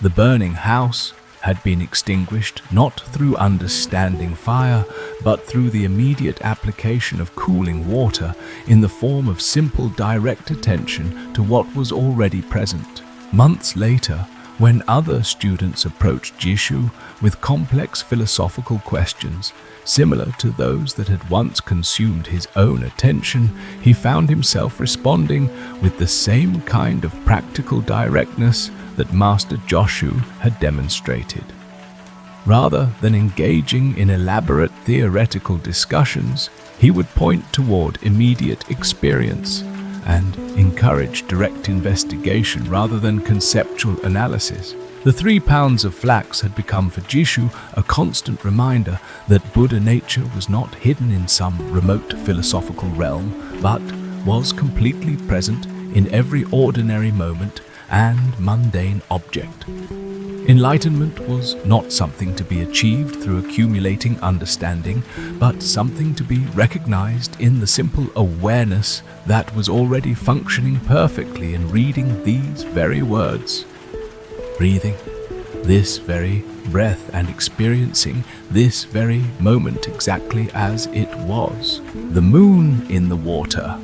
The burning house had been extinguished not through understanding fire, but through the immediate application of cooling water in the form of simple direct attention to what was already present. Months later, when other students approached Jishu with complex philosophical questions, similar to those that had once consumed his own attention, he found himself responding with the same kind of practical directness that Master Joshu had demonstrated. Rather than engaging in elaborate theoretical discussions, he would point toward immediate experience and encourage direct investigation rather than conceptual analysis. The 3 pounds of flax had become for Jishu a constant reminder that Buddha nature was not hidden in some remote philosophical realm, but was completely present in every ordinary moment and mundane object. Enlightenment was not something to be achieved through accumulating understanding, but something to be recognized in the simple awareness that was already functioning perfectly in reading these very words, breathing this very breath and experiencing this very moment exactly as it was. The moon in the water.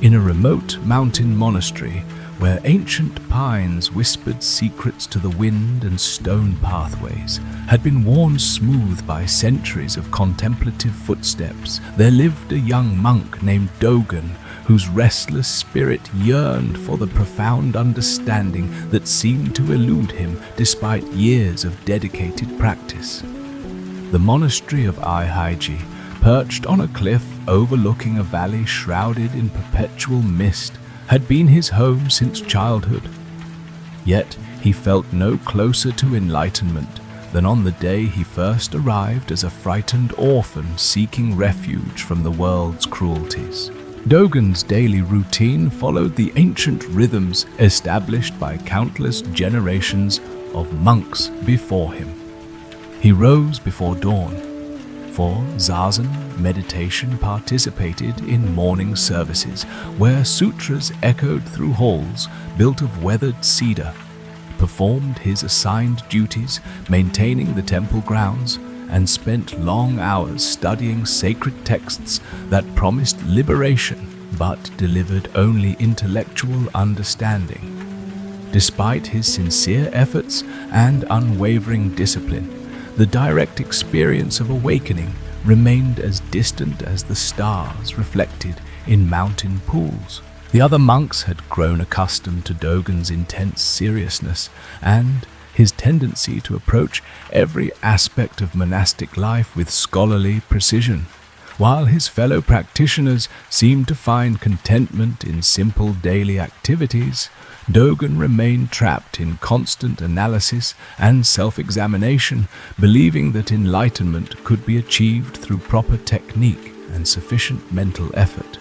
In a remote mountain monastery, where ancient pines whispered secrets to the wind and stone pathways had been worn smooth by centuries of contemplative footsteps, there lived a young monk named Dogen, whose restless spirit yearned for the profound understanding that seemed to elude him despite years of dedicated practice. The monastery of Aihaiji, perched on a cliff overlooking a valley shrouded in perpetual mist, had been his home since childhood. Yet he felt no closer to enlightenment than on the day he first arrived as a frightened orphan seeking refuge from the world's cruelties. Dogen's daily routine followed the ancient rhythms established by countless generations of monks before him. He rose before dawn, For Zazen, meditation participated in morning services where sutras echoed through halls built of weathered cedar, performed his assigned duties maintaining the temple grounds, and spent long hours studying sacred texts that promised liberation but delivered only intellectual understanding. Despite his sincere efforts and unwavering discipline, the direct experience of awakening remained as distant as the stars reflected in mountain pools. The other monks had grown accustomed to Dogen's intense seriousness and his tendency to approach every aspect of monastic life with scholarly precision, while his fellow practitioners seemed to find contentment in simple daily activities. Dogen remained trapped in constant analysis and self-examination, believing that enlightenment could be achieved through proper technique and sufficient mental effort.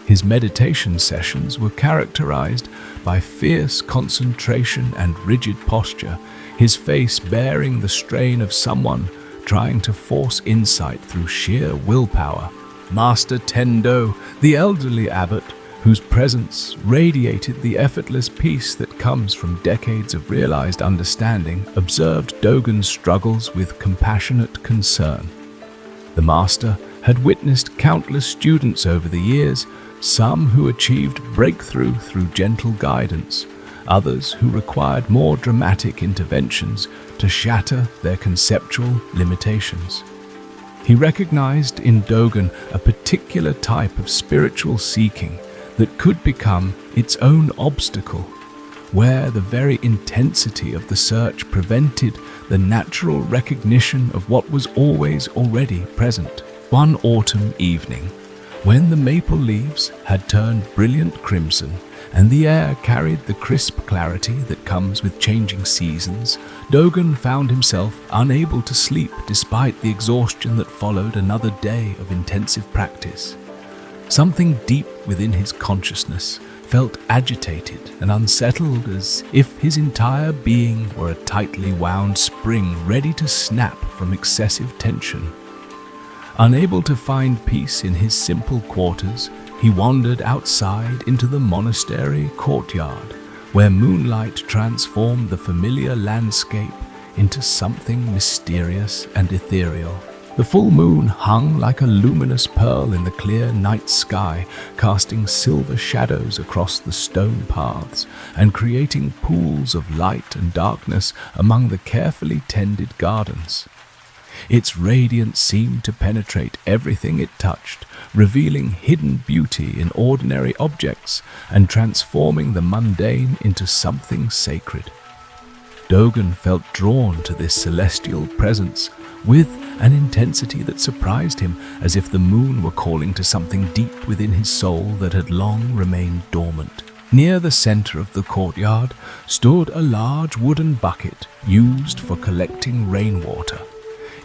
His meditation sessions were characterized by fierce concentration and rigid posture, his face bearing the strain of someone trying to force insight through sheer willpower. Master Tendo, the elderly abbot, whose presence radiated the effortless peace that comes from decades of realized understanding, observed Dogen's struggles with compassionate concern. The master had witnessed countless students over the years, some who achieved breakthrough through gentle guidance, others who required more dramatic interventions to shatter their conceptual limitations. He recognized in Dogen a particular type of spiritual seeking that could become its own obstacle, where the very intensity of the search prevented the natural recognition of what was always already present. One autumn evening, when the maple leaves had turned brilliant crimson and the air carried the crisp clarity that comes with changing seasons, Dogen found himself unable to sleep despite the exhaustion that followed another day of intensive practice. Something deep within his consciousness felt agitated and unsettled, as if his entire being were a tightly wound spring ready to snap from excessive tension. Unable to find peace in his simple quarters, he wandered outside into the monastery courtyard, where moonlight transformed the familiar landscape into something mysterious and ethereal. The full moon hung like a luminous pearl in the clear night sky, casting silver shadows across the stone paths and creating pools of light and darkness among the carefully tended gardens. Its radiance seemed to penetrate everything it touched, revealing hidden beauty in ordinary objects and transforming the mundane into something sacred. Dogen felt drawn to this celestial presence with an intensity that surprised him, as if the moon were calling to something deep within his soul that had long remained dormant. Near the center of the courtyard stood a large wooden bucket used for collecting rainwater,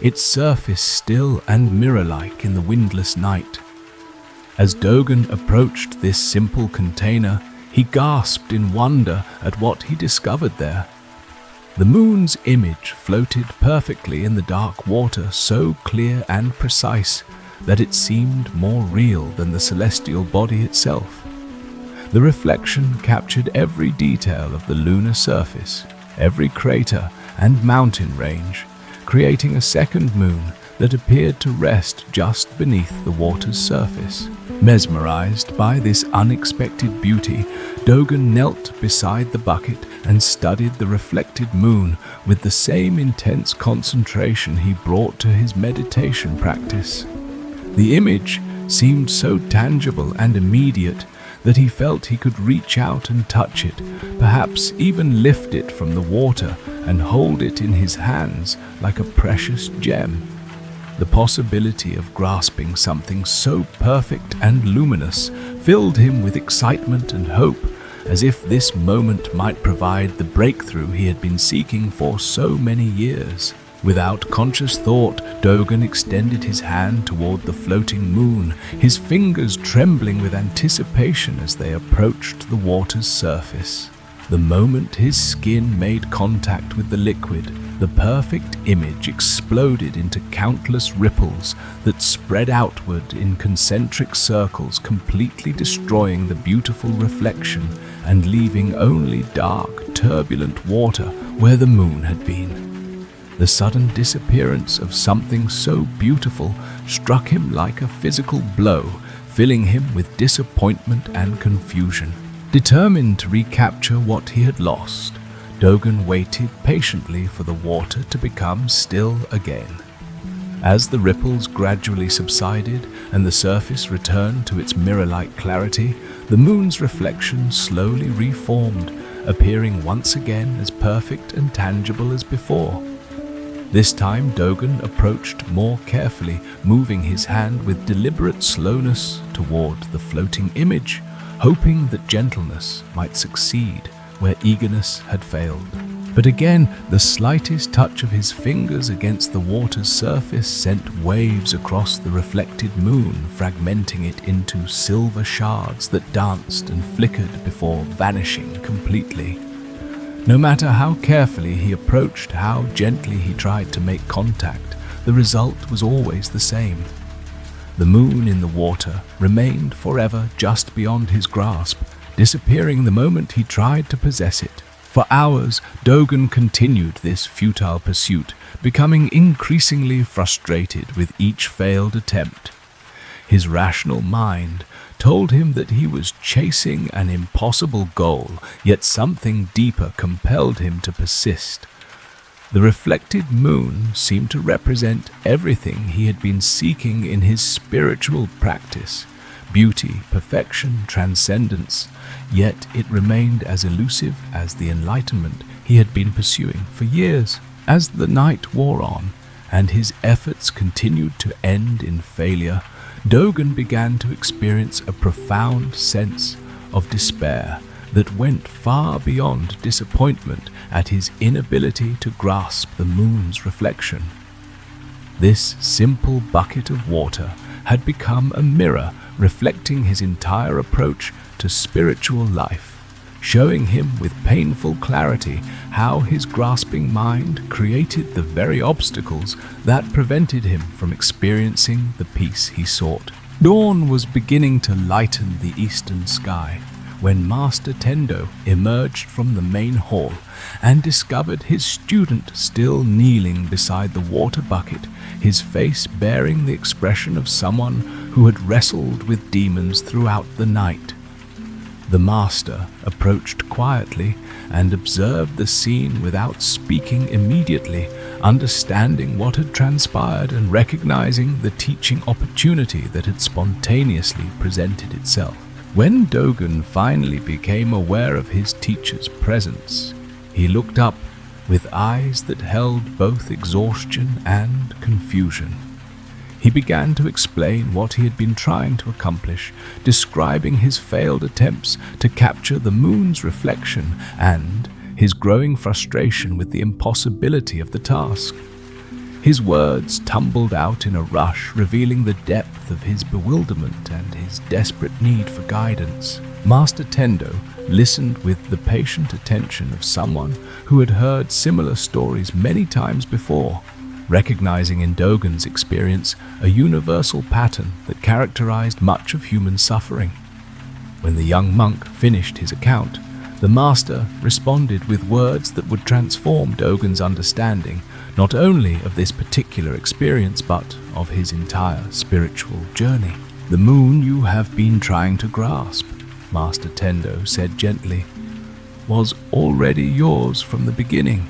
its surface still and mirror-like in the windless night. As Dogen approached this simple container, he gasped in wonder at what he discovered there. The moon's image floated perfectly in the dark water, so clear and precise that it seemed more real than the celestial body itself. The reflection captured every detail of the lunar surface, every crater and mountain range, creating a second moon that appeared to rest just beneath the water's surface. Mesmerized by this unexpected beauty, Dogen knelt beside the bucket and studied the reflected moon with the same intense concentration he brought to his meditation practice. The image seemed so tangible and immediate that he felt he could reach out and touch it, perhaps even lift it from the water and hold it in his hands like a precious gem. The possibility of grasping something so perfect and luminous filled him with excitement and hope, as if this moment might provide the breakthrough he had been seeking for so many years. Without conscious thought, Dogen extended his hand toward the floating moon, his fingers trembling with anticipation as they approached the water's surface. The moment his skin made contact with the liquid, the perfect image exploded into countless ripples that spread outward in concentric circles, completely destroying the beautiful reflection and leaving only dark, turbulent water where the moon had been. The sudden disappearance of something so beautiful struck him like a physical blow, filling him with disappointment and confusion. Determined to recapture what he had lost, Dogen waited patiently for the water to become still again. As the ripples gradually subsided and the surface returned to its mirror-like clarity, the moon's reflection slowly reformed, appearing once again as perfect and tangible as before. This time Dogen approached more carefully, moving his hand with deliberate slowness toward the floating image, hoping that gentleness might succeed where eagerness had failed. But again, the slightest touch of his fingers against the water's surface sent waves across the reflected moon, fragmenting it into silver shards that danced and flickered before vanishing completely. No matter how carefully he approached, how gently he tried to make contact, the result was always the same. The moon in the water remained forever just beyond his grasp, disappearing the moment he tried to possess it. For hours, Dogen continued this futile pursuit, becoming increasingly frustrated with each failed attempt. His rational mind told him that he was chasing an impossible goal, yet something deeper compelled him to persist. The reflected moon seemed to represent everything he had been seeking in his spiritual practice: beauty, perfection, transcendence, yet it remained as elusive as the enlightenment he had been pursuing for years. As the night wore on, and his efforts continued to end in failure, Dogen began to experience a profound sense of despair that went far beyond disappointment at his inability to grasp the moon's reflection. This simple bucket of water had become a mirror reflecting his entire approach to spiritual life, showing him with painful clarity how his grasping mind created the very obstacles that prevented him from experiencing the peace he sought. Dawn was beginning to lighten the eastern sky when Master Tendo emerged from the main hall and discovered his student still kneeling beside the water bucket, his face bearing the expression of someone who had wrestled with demons throughout the night. The master approached quietly and observed the scene without speaking immediately, understanding what had transpired and recognizing the teaching opportunity that had spontaneously presented itself. When Dogen finally became aware of his teacher's presence, he looked up with eyes that held both exhaustion and confusion. He began to explain what he had been trying to accomplish, describing his failed attempts to capture the moon's reflection and his growing frustration with the impossibility of the task. His words tumbled out in a rush, revealing the depth of his bewilderment and his desperate need for guidance. Master Tendo listened with the patient attention of someone who had heard similar stories many times before, recognizing in Dogen's experience a universal pattern that characterized much of human suffering. When the young monk finished his account, the master responded with words that would transform Dogen's understanding not only of this particular experience but of his entire spiritual journey. "The moon you have been trying to grasp," Master Tendo said gently, "was already yours from the beginning.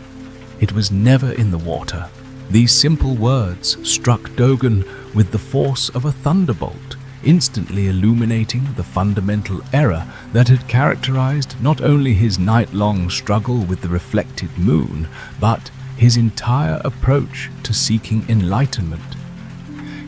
It was never in the water." These simple words struck Dogen with the force of a thunderbolt, instantly illuminating the fundamental error that had characterized not only his night-long struggle with the reflected moon, but his entire approach to seeking enlightenment.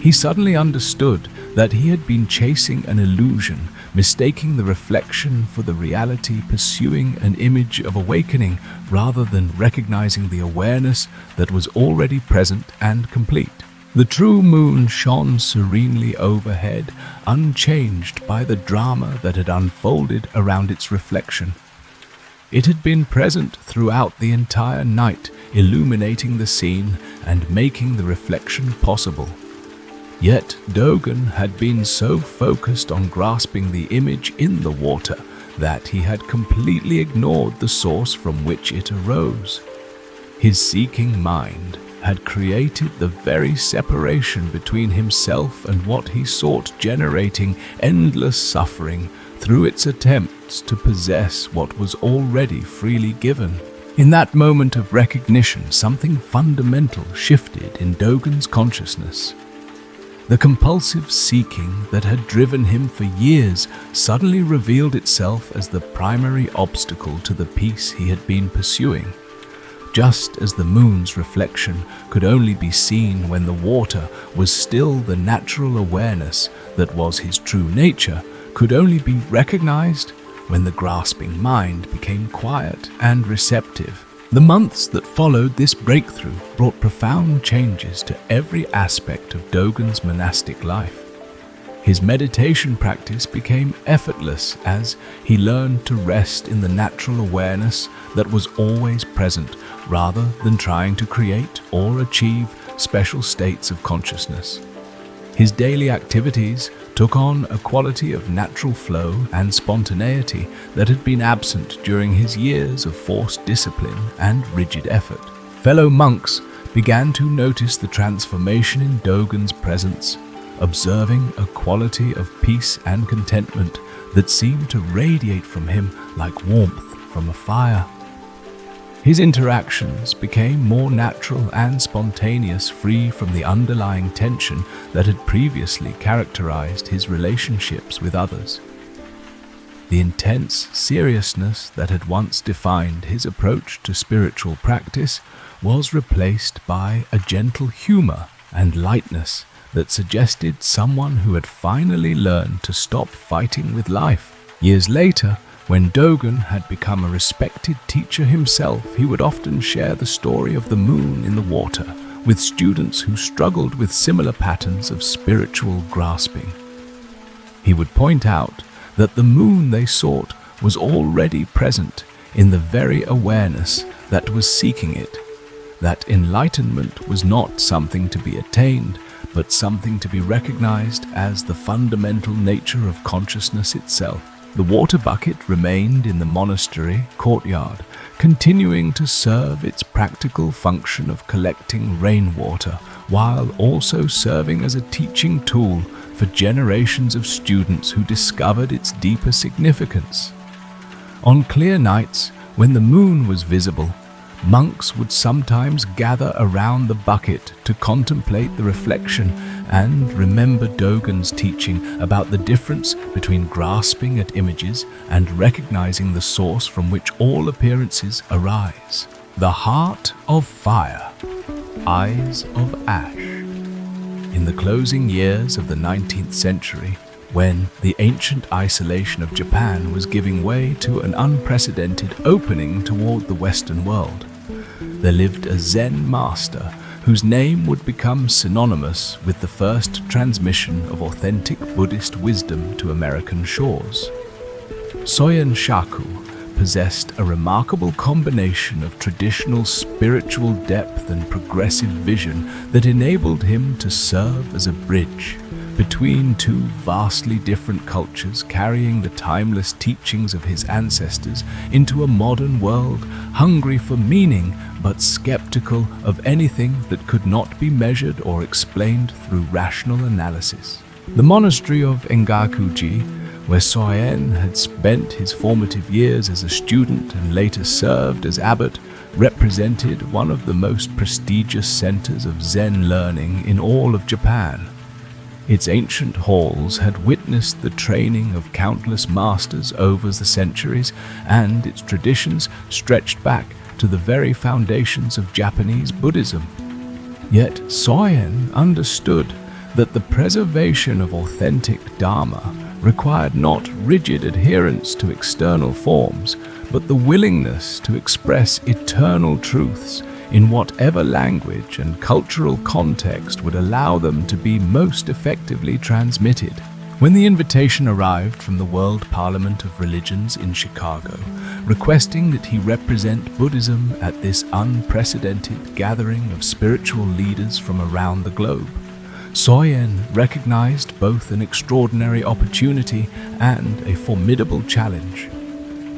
He suddenly understood that he had been chasing an illusion, mistaking the reflection for the reality, pursuing an image of awakening rather than recognizing the awareness that was already present and complete. The true moon shone serenely overhead, unchanged by the drama that had unfolded around its reflection. It had been present throughout the entire night, illuminating the scene and making the reflection possible. Yet Dogen had been so focused on grasping the image in the water that he had completely ignored the source from which it arose. His seeking mind had created the very separation between himself and what he sought, generating endless suffering through its attempts to possess what was already freely given. In that moment of recognition, something fundamental shifted in Dogen's consciousness. The compulsive seeking that had driven him for years suddenly revealed itself as the primary obstacle to the peace he had been pursuing. Just as the moon's reflection could only be seen when the water was still, the natural awareness that was his true nature could only be recognized when the grasping mind became quiet and receptive. The months that followed this breakthrough brought profound changes to every aspect of Dogen's monastic life. His meditation practice became effortless as he learned to rest in the natural awareness that was always present, rather than trying to create or achieve special states of consciousness. His daily activities took on a quality of natural flow and spontaneity that had been absent during his years of forced discipline and rigid effort. Fellow monks began to notice the transformation in Dogen's presence, observing a quality of peace and contentment that seemed to radiate from him like warmth from a fire. His interactions became more natural and spontaneous, free from the underlying tension that had previously characterized his relationships with others. The intense seriousness that had once defined his approach to spiritual practice was replaced by a gentle humor and lightness that suggested someone who had finally learned to stop fighting with life. Years later, when Dogen had become a respected teacher himself, he would often share the story of the moon in the water with students who struggled with similar patterns of spiritual grasping. He would point out that the moon they sought was already present in the very awareness that was seeking it, that enlightenment was not something to be attained, but something to be recognized as the fundamental nature of consciousness itself. The water bucket remained in the monastery courtyard, continuing to serve its practical function of collecting rainwater, while also serving as a teaching tool for generations of students who discovered its deeper significance. On clear nights, when the moon was visible, monks would sometimes gather around the bucket to contemplate the reflection and remember Dogen's teaching about the difference between grasping at images and recognizing the source from which all appearances arise. The heart of fire, eyes of ash. In the closing years of the 19th century, when the ancient isolation of Japan was giving way to an unprecedented opening toward the Western world, there lived a Zen master whose name would become synonymous with the first transmission of authentic Buddhist wisdom to American shores. Soyen Shaku possessed a remarkable combination of traditional spiritual depth and progressive vision that enabled him to serve as a bridge between two vastly different cultures, carrying the timeless teachings of his ancestors into a modern world hungry for meaning but skeptical of anything that could not be measured or explained through rational analysis. The monastery of Engakuji, where Soyen had spent his formative years as a student and later served as abbot, represented one of the most prestigious centers of Zen learning in all of Japan. Its ancient halls had witnessed the training of countless masters over the centuries, and its traditions stretched back to the very foundations of Japanese Buddhism. Yet Soyen understood that the preservation of authentic Dharma required not rigid adherence to external forms, but the willingness to express eternal truths in whatever language and cultural context would allow them to be most effectively transmitted. When the invitation arrived from the World Parliament of Religions in Chicago, requesting that he represent Buddhism at this unprecedented gathering of spiritual leaders from around the globe, Soyen recognized both an extraordinary opportunity and a formidable challenge.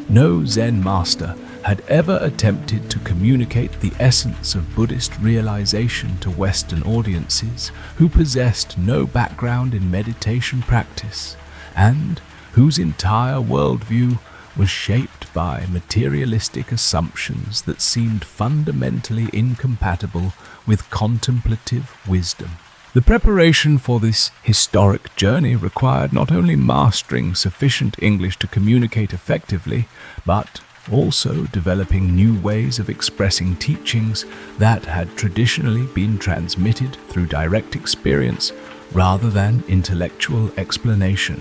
No Zen master had ever attempted to communicate the essence of Buddhist realization to Western audiences who possessed no background in meditation practice and whose entire worldview was shaped by materialistic assumptions that seemed fundamentally incompatible with contemplative wisdom. The preparation for this historic journey required not only mastering sufficient English to communicate effectively, but also developing new ways of expressing teachings that had traditionally been transmitted through direct experience rather than intellectual explanation.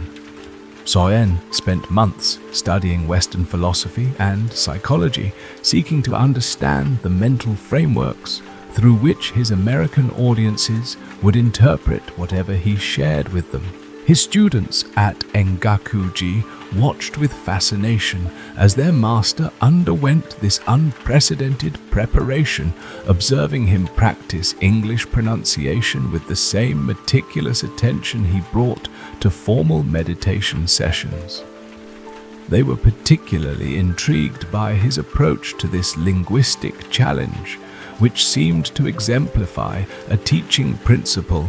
Soyen spent months studying Western philosophy and psychology, seeking to understand the mental frameworks through which his American audiences would interpret whatever he shared with them. His students at Engaku-ji watched with fascination as their master underwent this unprecedented preparation, observing him practice English pronunciation with the same meticulous attention he brought to formal meditation sessions. They were particularly intrigued by his approach to this linguistic challenge, which seemed to exemplify a teaching principle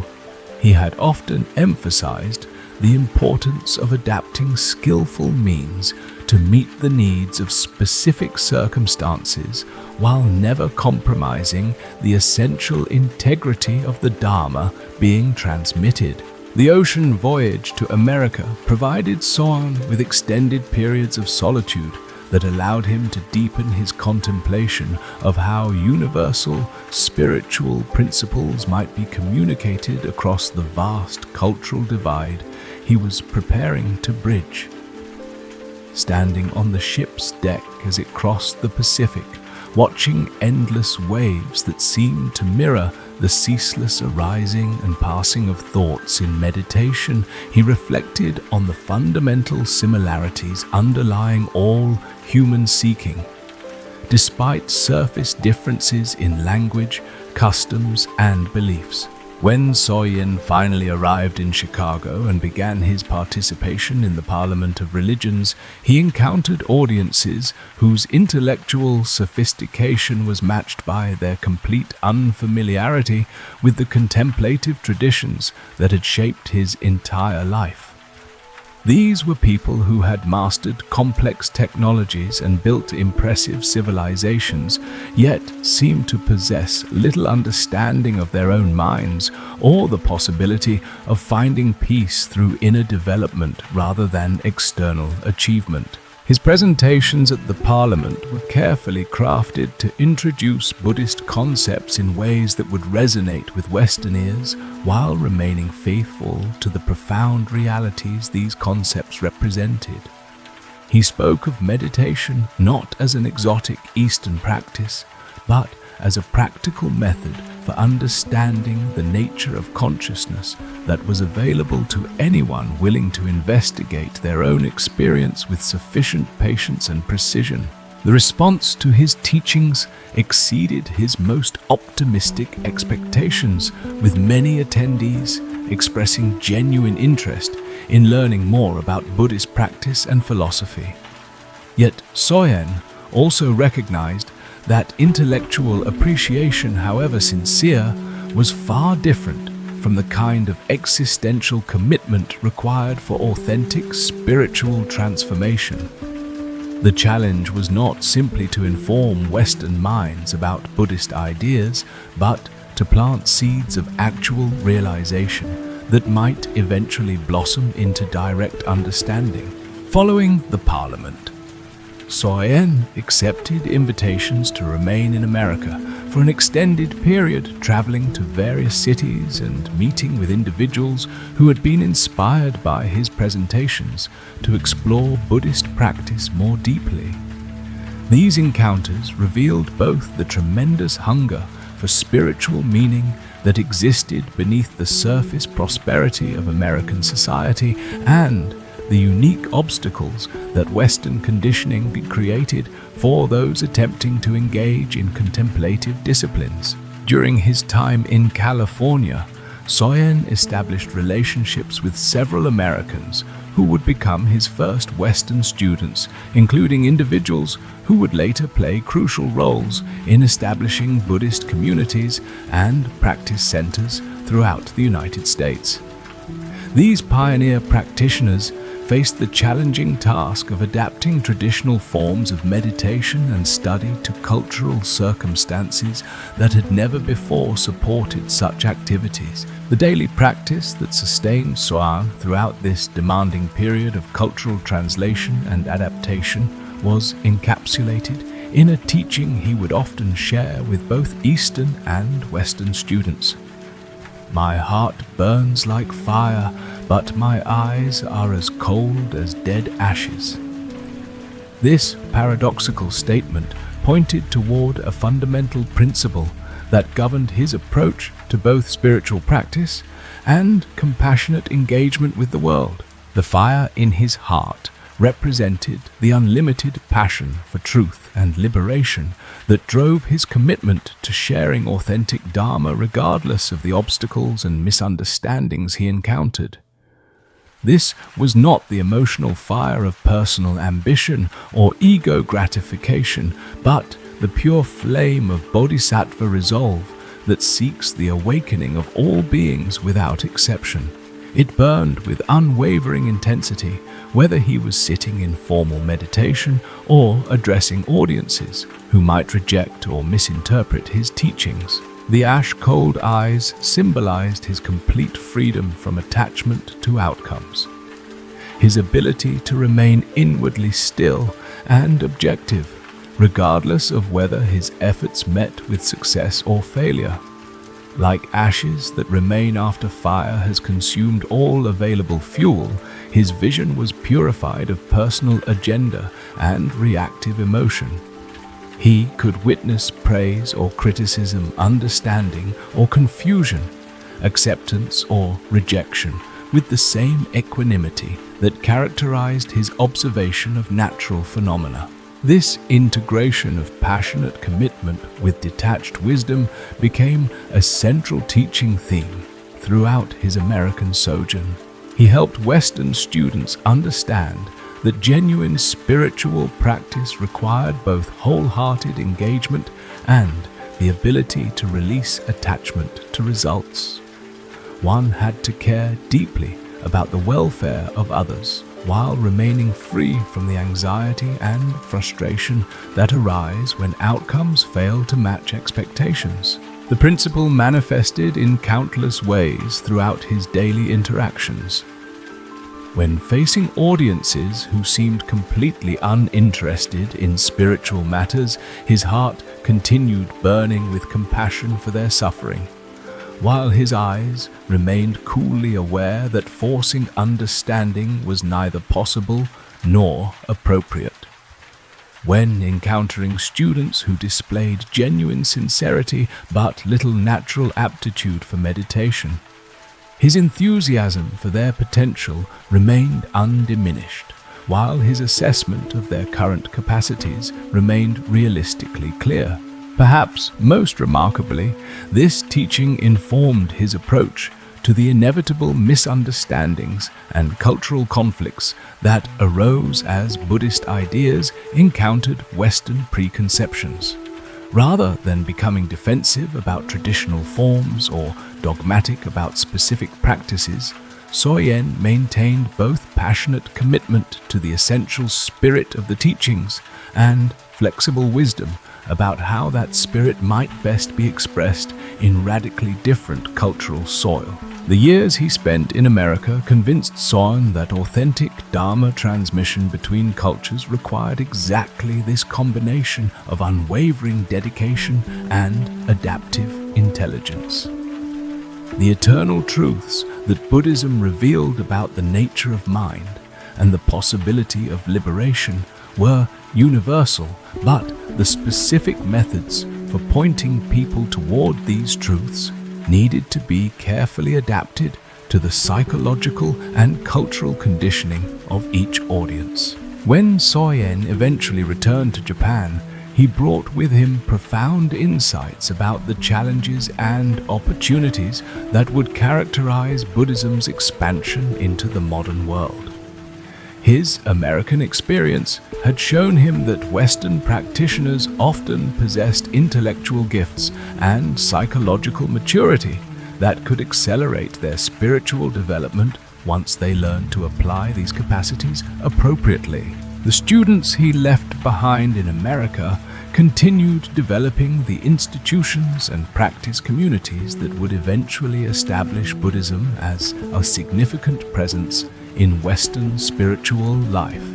he had often emphasized: the importance of adapting skillful means to meet the needs of specific circumstances while never compromising the essential integrity of the Dharma being transmitted. The ocean voyage to America provided Soyen with extended periods of solitude that allowed him to deepen his contemplation of how universal spiritual principles might be communicated across the vast cultural divide he was preparing to bridge. Standing on the ship's deck as it crossed the Pacific, watching endless waves that seemed to mirror the ceaseless arising and passing of thoughts in meditation, he reflected on the fundamental similarities underlying all human seeking. Despite surface differences in language, customs, and beliefs, when Soyen finally arrived in Chicago and began his participation in the Parliament of Religions, he encountered audiences whose intellectual sophistication was matched by their complete unfamiliarity with the contemplative traditions that had shaped his entire life. These were people who had mastered complex technologies and built impressive civilizations, yet seemed to possess little understanding of their own minds or the possibility of finding peace through inner development rather than external achievement. His presentations at the Parliament were carefully crafted to introduce Buddhist concepts in ways that would resonate with Western ears while remaining faithful to the profound realities these concepts represented. He spoke of meditation not as an exotic Eastern practice, but as a practical method for understanding the nature of consciousness that was available to anyone willing to investigate their own experience with sufficient patience and precision. The response to his teachings exceeded his most optimistic expectations, with many attendees expressing genuine interest in learning more about Buddhist practice and philosophy. Yet Soyen also recognized that intellectual appreciation, however sincere, was far different from the kind of existential commitment required for authentic spiritual transformation. The challenge was not simply to inform Western minds about Buddhist ideas, but to plant seeds of actual realization that might eventually blossom into direct understanding. Following the Parliament, Soyen accepted invitations to remain in America for an extended period, traveling to various cities and meeting with individuals who had been inspired by his presentations to explore Buddhist practice more deeply. These encounters revealed both the tremendous hunger for spiritual meaning that existed beneath the surface prosperity of American society and the unique obstacles that Western conditioning created for those attempting to engage in contemplative disciplines. During his time in California, Soyen established relationships with several Americans who would become his first Western students, including individuals who would later play crucial roles in establishing Buddhist communities and practice centers throughout the United States. These pioneer practitioners faced the challenging task of adapting traditional forms of meditation and study to cultural circumstances that had never before supported such activities. The daily practice that sustained Soyen throughout this demanding period of cultural translation and adaptation was encapsulated in a teaching he would often share with both Eastern and Western students. "My heart burns like fire, but my eyes are as cold as dead ashes." This paradoxical statement pointed toward a fundamental principle that governed his approach to both spiritual practice and compassionate engagement with the world. The fire in his heart represented the unlimited passion for truth and liberation that drove his commitment to sharing authentic Dharma regardless of the obstacles and misunderstandings he encountered. This was not the emotional fire of personal ambition or ego gratification, but the pure flame of bodhisattva resolve that seeks the awakening of all beings without exception. It burned with unwavering intensity, whether he was sitting in formal meditation or addressing audiences who might reject or misinterpret his teachings. The ash-cold eyes symbolized his complete freedom from attachment to outcomes. His ability to remain inwardly still and objective, regardless of whether his efforts met with success or failure. Like ashes that remain after fire has consumed all available fuel, his vision was purified of personal agenda and reactive emotion. He could witness praise or criticism, understanding or confusion, acceptance or rejection, with the same equanimity that characterized his observation of natural phenomena. This integration of passionate commitment with detached wisdom became a central teaching theme throughout his American sojourn. He helped Western students understand that genuine spiritual practice required both wholehearted engagement and the ability to release attachment to results. One had to care deeply about the welfare of others while remaining free from the anxiety and frustration that arise when outcomes fail to match expectations. The principle manifested in countless ways throughout his daily interactions. When facing audiences who seemed completely uninterested in spiritual matters, his heart continued burning with compassion for their suffering, while his eyes remained coolly aware that forcing understanding was neither possible nor appropriate. When encountering students who displayed genuine sincerity but little natural aptitude for meditation, his enthusiasm for their potential remained undiminished, while his assessment of their current capacities remained realistically clear. Perhaps most remarkably, this teaching informed his approach to the inevitable misunderstandings and cultural conflicts that arose as Buddhist ideas encountered Western preconceptions. Rather than becoming defensive about traditional forms or dogmatic about specific practices, Soyen maintained both passionate commitment to the essential spirit of the teachings and flexible wisdom about how that spirit might best be expressed in radically different cultural soil. The years he spent in America convinced Soyen that authentic Dharma transmission between cultures required exactly this combination of unwavering dedication and adaptive intelligence. The eternal truths that Buddhism revealed about the nature of mind and the possibility of liberation were universal, but the specific methods for pointing people toward these truths needed to be carefully adapted to the psychological and cultural conditioning of each audience. When Soyen eventually returned to Japan, he brought with him profound insights about the challenges and opportunities that would characterize Buddhism's expansion into the modern world. His American experience had shown him that Western practitioners often possessed intellectual gifts and psychological maturity that could accelerate their spiritual development once they learned to apply these capacities appropriately. The students he left behind in America continued developing the institutions and practice communities that would eventually establish Buddhism as a significant presence in Western spiritual life.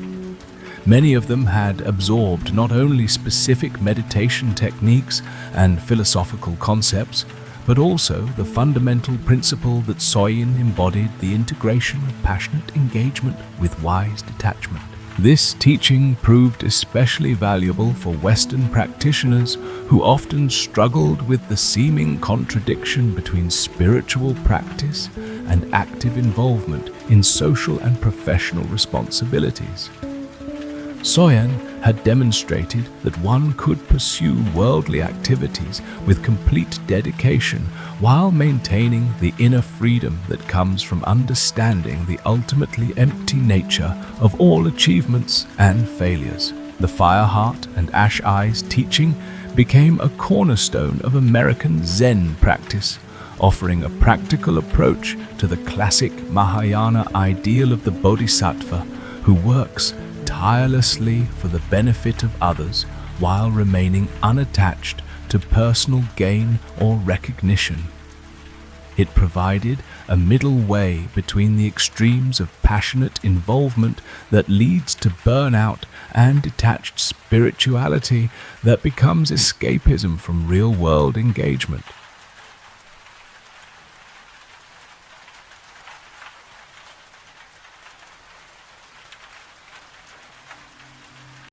Many of them had absorbed not only specific meditation techniques and philosophical concepts, but also the fundamental principle that Soyen embodied: the integration of passionate engagement with wise detachment. This teaching proved especially valuable for Western practitioners who often struggled with the seeming contradiction between spiritual practice and active involvement in social and professional responsibilities. Soyen had demonstrated that one could pursue worldly activities with complete dedication while maintaining the inner freedom that comes from understanding the ultimately empty nature of all achievements and failures. The Fire Heart and Ash Eyes teaching became a cornerstone of American Zen practice, offering a practical approach to the classic Mahayana ideal of the Bodhisattva who works tirelessly for the benefit of others while remaining unattached to personal gain or recognition. It provided a middle way between the extremes of passionate involvement that leads to burnout and detached spirituality that becomes escapism from real-world engagement.